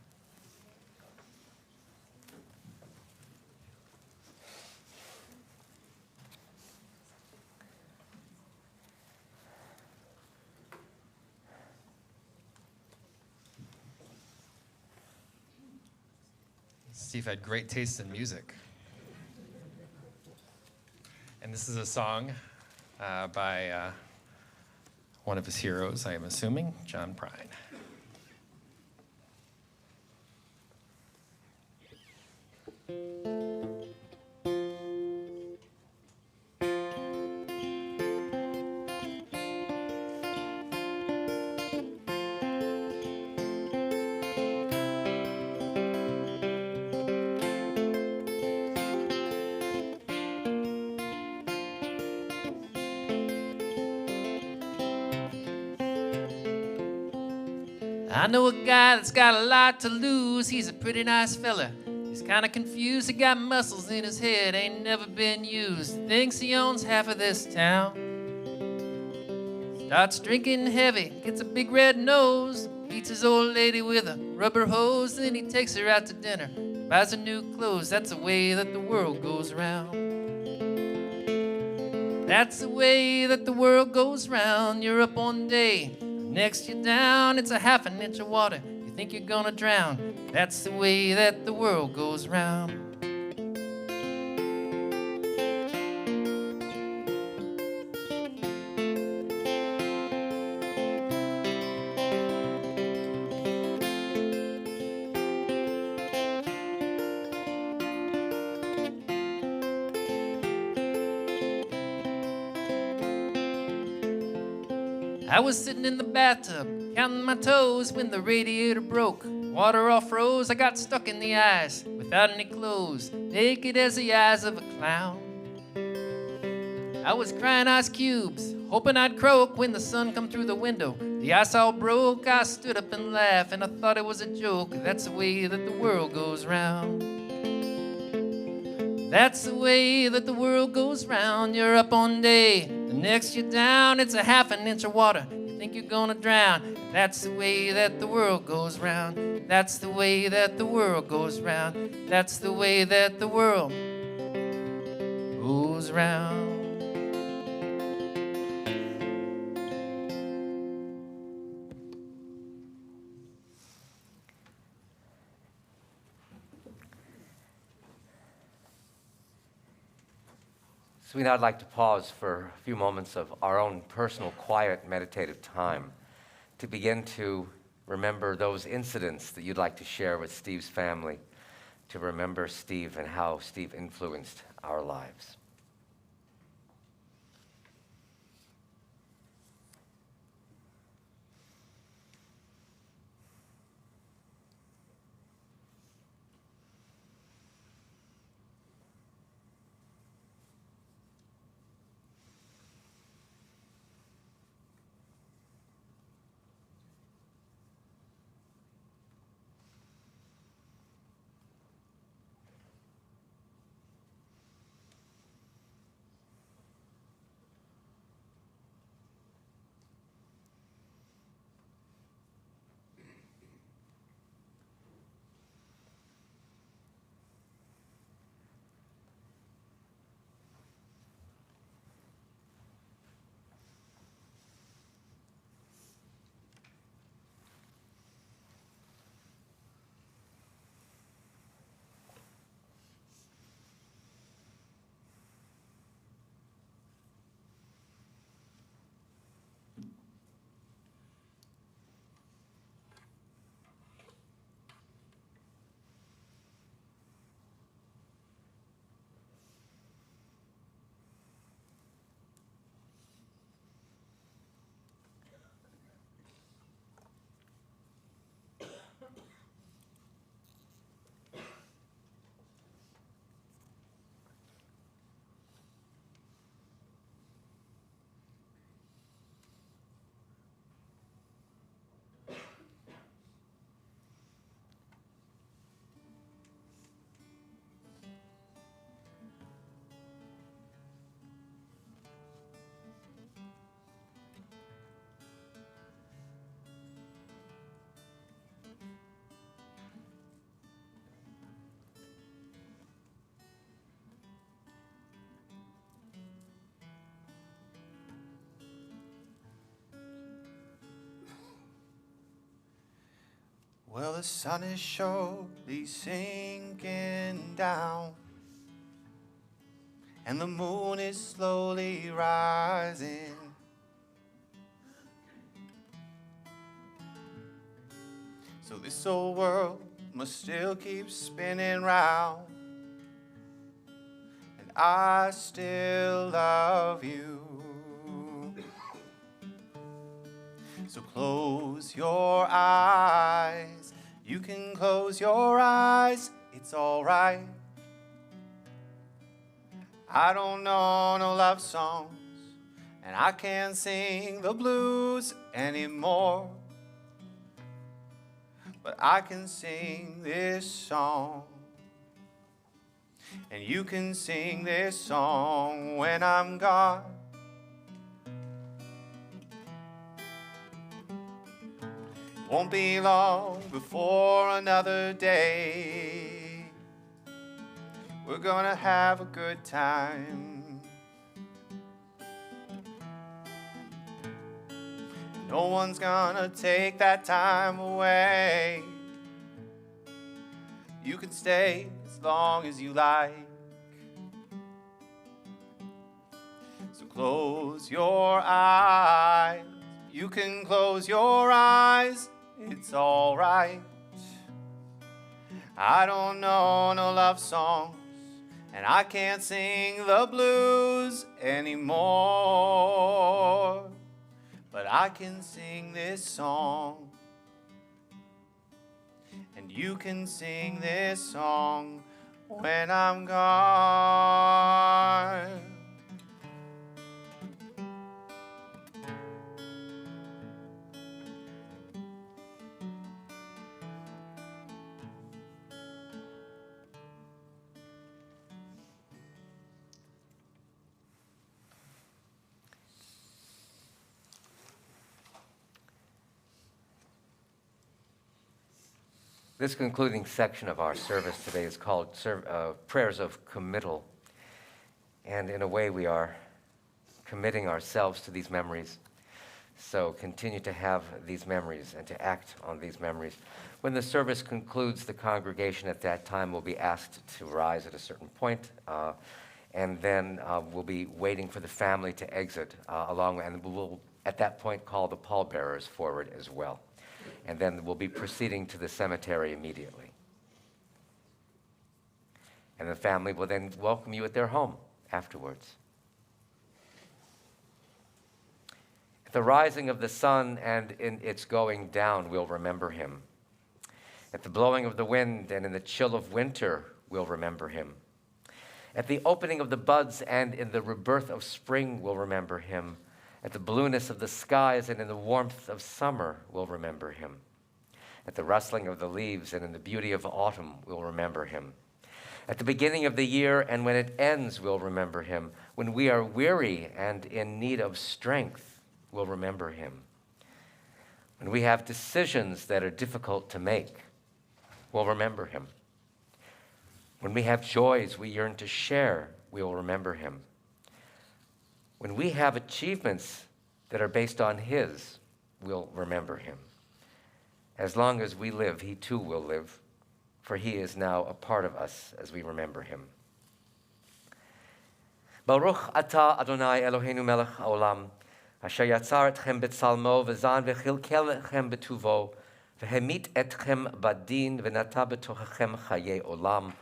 Steve had great taste in music. And this is a song by one of his heroes, I am assuming, John Prine. I know a guy that's got a lot to lose. He's a pretty nice fella. He's kinda confused. He got muscles in his head, ain't never been used. Thinks he owns half of this town. Starts drinking heavy, gets a big red nose. Beats his old lady with a rubber hose. Then he takes her out to dinner, buys her new clothes. That's the way that the world goes round. That's the way that the world goes round. You're up one day, next you're down. It's a half an inch of water. You think you're gonna drown. That's the way that the world goes round. I was sitting in the bathtub, counting my toes when the radiator broke. Water all froze, I got stuck in the ice without any clothes, naked as the eyes of a clown. I was crying ice cubes, hoping I'd croak when the sun come through the window. The ice all broke, I stood up and laughed, and I thought it was a joke. That's the way that the world goes round. That's the way that the world goes round. You're up one day, the next you're down. It's a half an inch of water. You think you're gonna drown. That's the way that the world goes round. That's the way that the world goes round. That's the way that the world goes round. So I'd like to pause for a few moments of our own personal, quiet, meditative time to begin to remember those incidents that you'd like to share with Steve's family, to remember Steve and how Steve influenced our lives. Well, the sun is surely sinking down, and the moon is slowly rising. So this old world must still keep spinning round, and I still love you. So close your eyes, you can close your eyes, it's alright. I don't know no love songs, and I can't sing the blues anymore, but I can sing this song, and you can sing this song when I'm gone. Won't be long before another day. We're gonna have a good time. No one's gonna take that time away. You can stay as long as you like. So close your eyes. You can close your eyes. It's alright. I don't know no love songs, and I can't sing the blues anymore, but I can sing this song, and you can sing this song when I'm gone. This concluding section of our service today is called Prayers of Committal. And in a way, we are committing ourselves to these memories. So continue to have these memories and to act on these memories. When the service concludes, the congregation at that time will be asked to rise at a certain point, and then we'll be waiting for the family to exit and we'll at that point call the pallbearers forward as well. And then we'll be proceeding to the cemetery immediately. And the family will then welcome you at their home afterwards. At the rising of the sun and in its going down, we'll remember him. At the blowing of the wind and in the chill of winter, we'll remember him. At the opening of the buds and in the rebirth of spring, we'll remember him. At the blueness of the skies and in the warmth of summer, we'll remember him. At the rustling of the leaves and in the beauty of autumn, we'll remember him. At the beginning of the year and when it ends, we'll remember him. When we are weary and in need of strength, we'll remember him. When we have decisions that are difficult to make, we'll remember him. When we have joys we yearn to share, we'll remember him. When we have achievements that are based on his, we'll remember him. As long as we live, he too will live, for he is now a part of us as we remember him. Baruch atah Adonai Eloheinu melech haolam, asher yatzar etchem betzalmo v'zan v'chilkel etchem betuvo, v'hemit etchem badin v'nata betochechem chayei olam.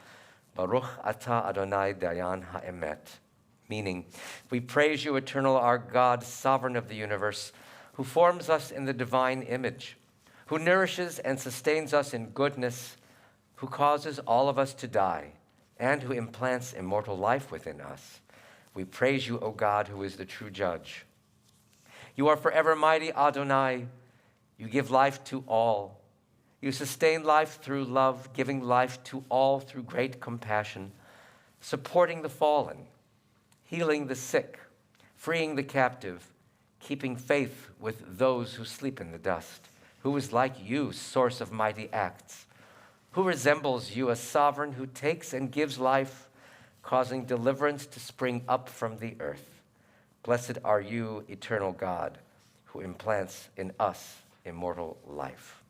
Baruch atah Adonai dayan ha'emet. Meaning, we praise you, eternal our God, sovereign of the universe, who forms us in the divine image, who nourishes and sustains us in goodness, who causes all of us to die, and who implants immortal life within us. We praise you, O God, who is the true judge. You are forever mighty, Adonai. You give life to all. You sustain life through love, giving life to all through great compassion, supporting the fallen, healing the sick, freeing the captive, keeping faith with those who sleep in the dust. Who is like you, source of mighty acts? Who resembles you, a sovereign who takes and gives life, causing deliverance to spring up from the earth? Blessed are you, eternal God, who implants in us immortal life.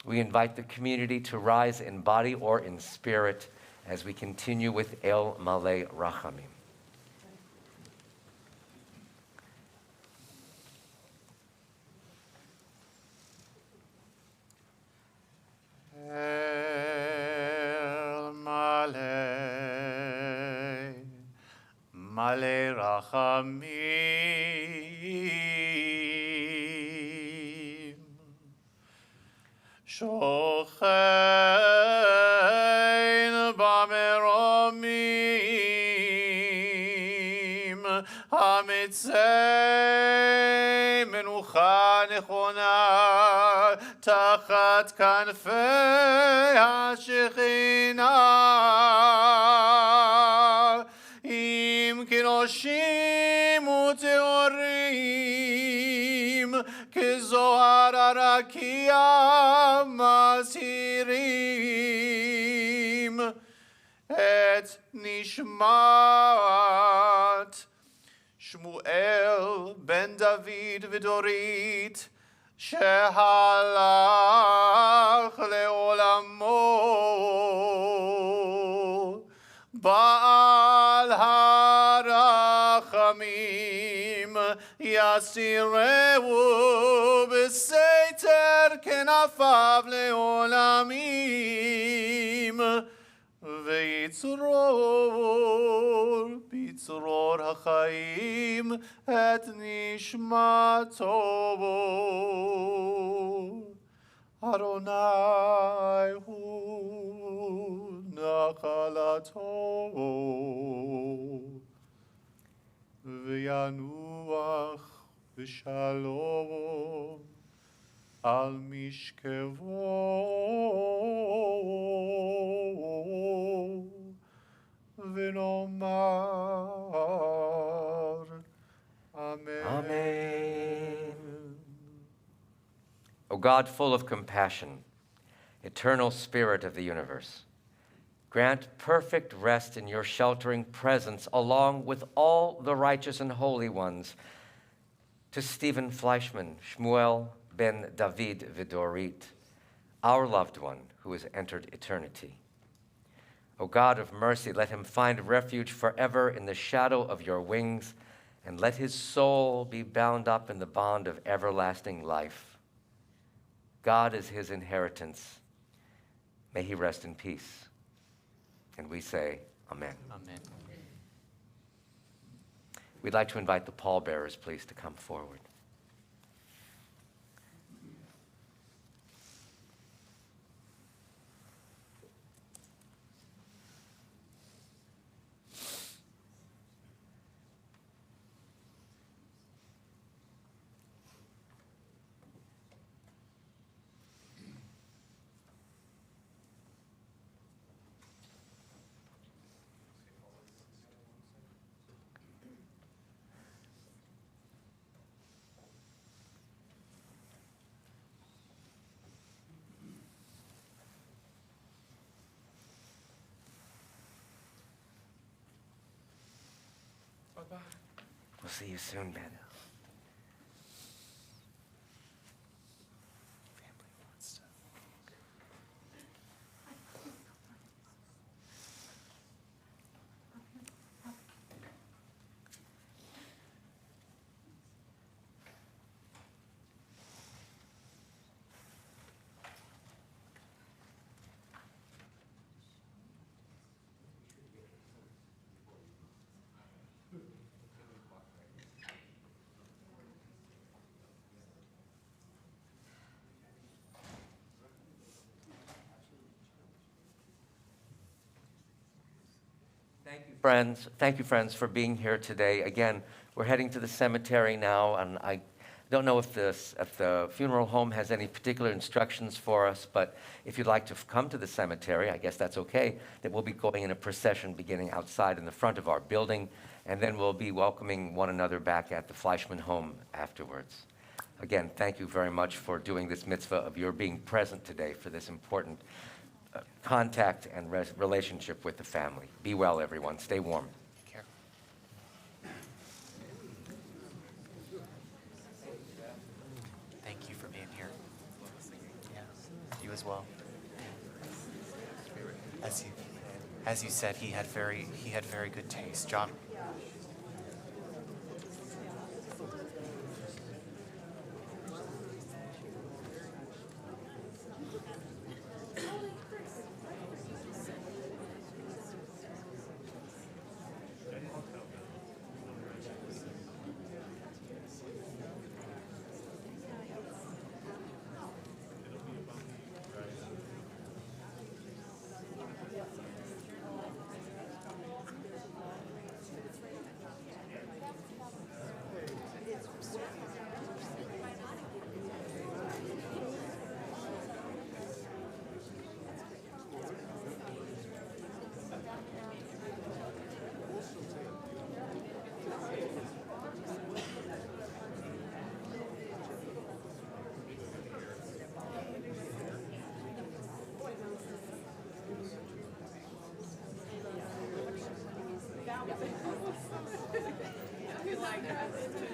We invite the community to rise in body or in spirit as we continue with El Malei Rachamim. El Malei, Malei Rachamim, Shochein Bameromim, Hamitzei Menucha Nechona, תחת כנפי השכינה, אם קדושים וטהורים, כזוהר הרקיע מזהירים את נשמת שמואל בן דוד ודורית, שהלך לעולמו, בעל הרחמים יסירהו בסתר כנפיו לעולמים, ויצרור בצרור החיים את נשמתו. אדוני הוא נחלתו, וינוח בשלום על משכבו, ונאמר אמן. Amen. O God, full of compassion, eternal Spirit of the universe, grant perfect rest in your sheltering presence along with all the righteous and holy ones to Stephen Fleischman, Shmuel ben David Vidorit, our loved one who has entered eternity. O God of mercy, let him find refuge forever in the shadow of your wings, and let his soul be bound up in the bond of everlasting life. God is his inheritance. May he rest in peace. And we say, Amen. Amen. We'd like to invite the pallbearers, please, to come forward. We'll see you soon, Ben. Thank you, friends, for being here today. Again, we're heading to the cemetery now, and I don't know if the funeral home has any particular instructions for us, but if you'd like to come to the cemetery, I guess that's okay, that we'll be going in a procession beginning outside in the front of our building, and then we'll be welcoming one another back at the Fleischman home afterwards. Again, thank you very much for doing this mitzvah of your being present today for this important contact and relationship with the family. Be well, everyone. Stay warm. Take care. Thank you for being here. Yeah. You as well. As you said, he had very good taste. John?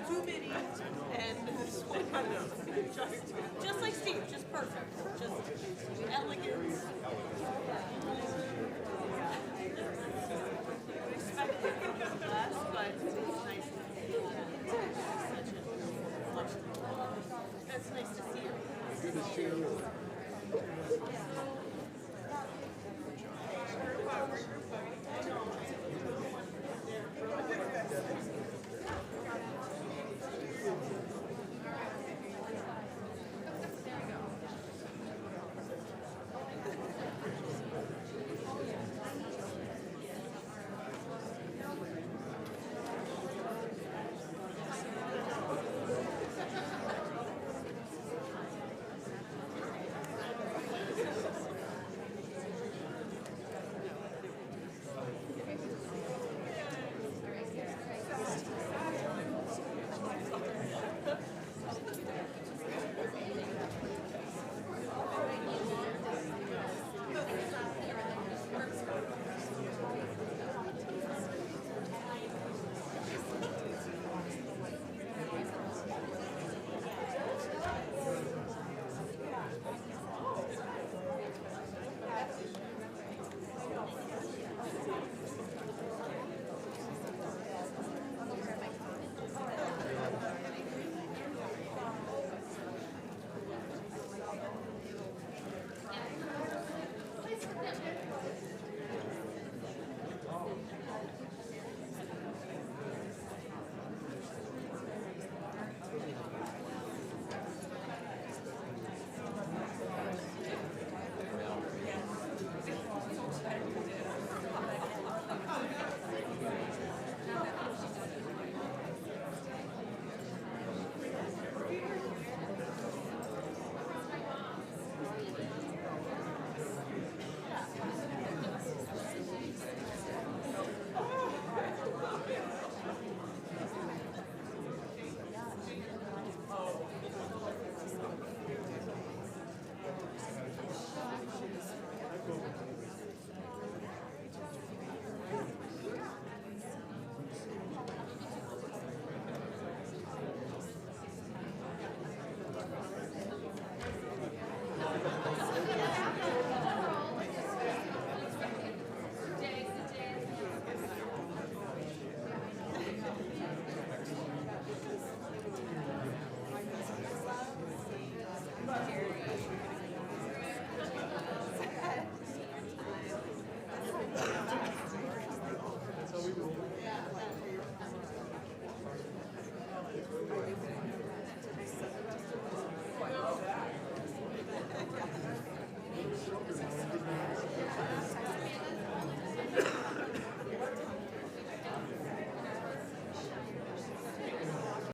Too many, and just like Steve, just perfect. Just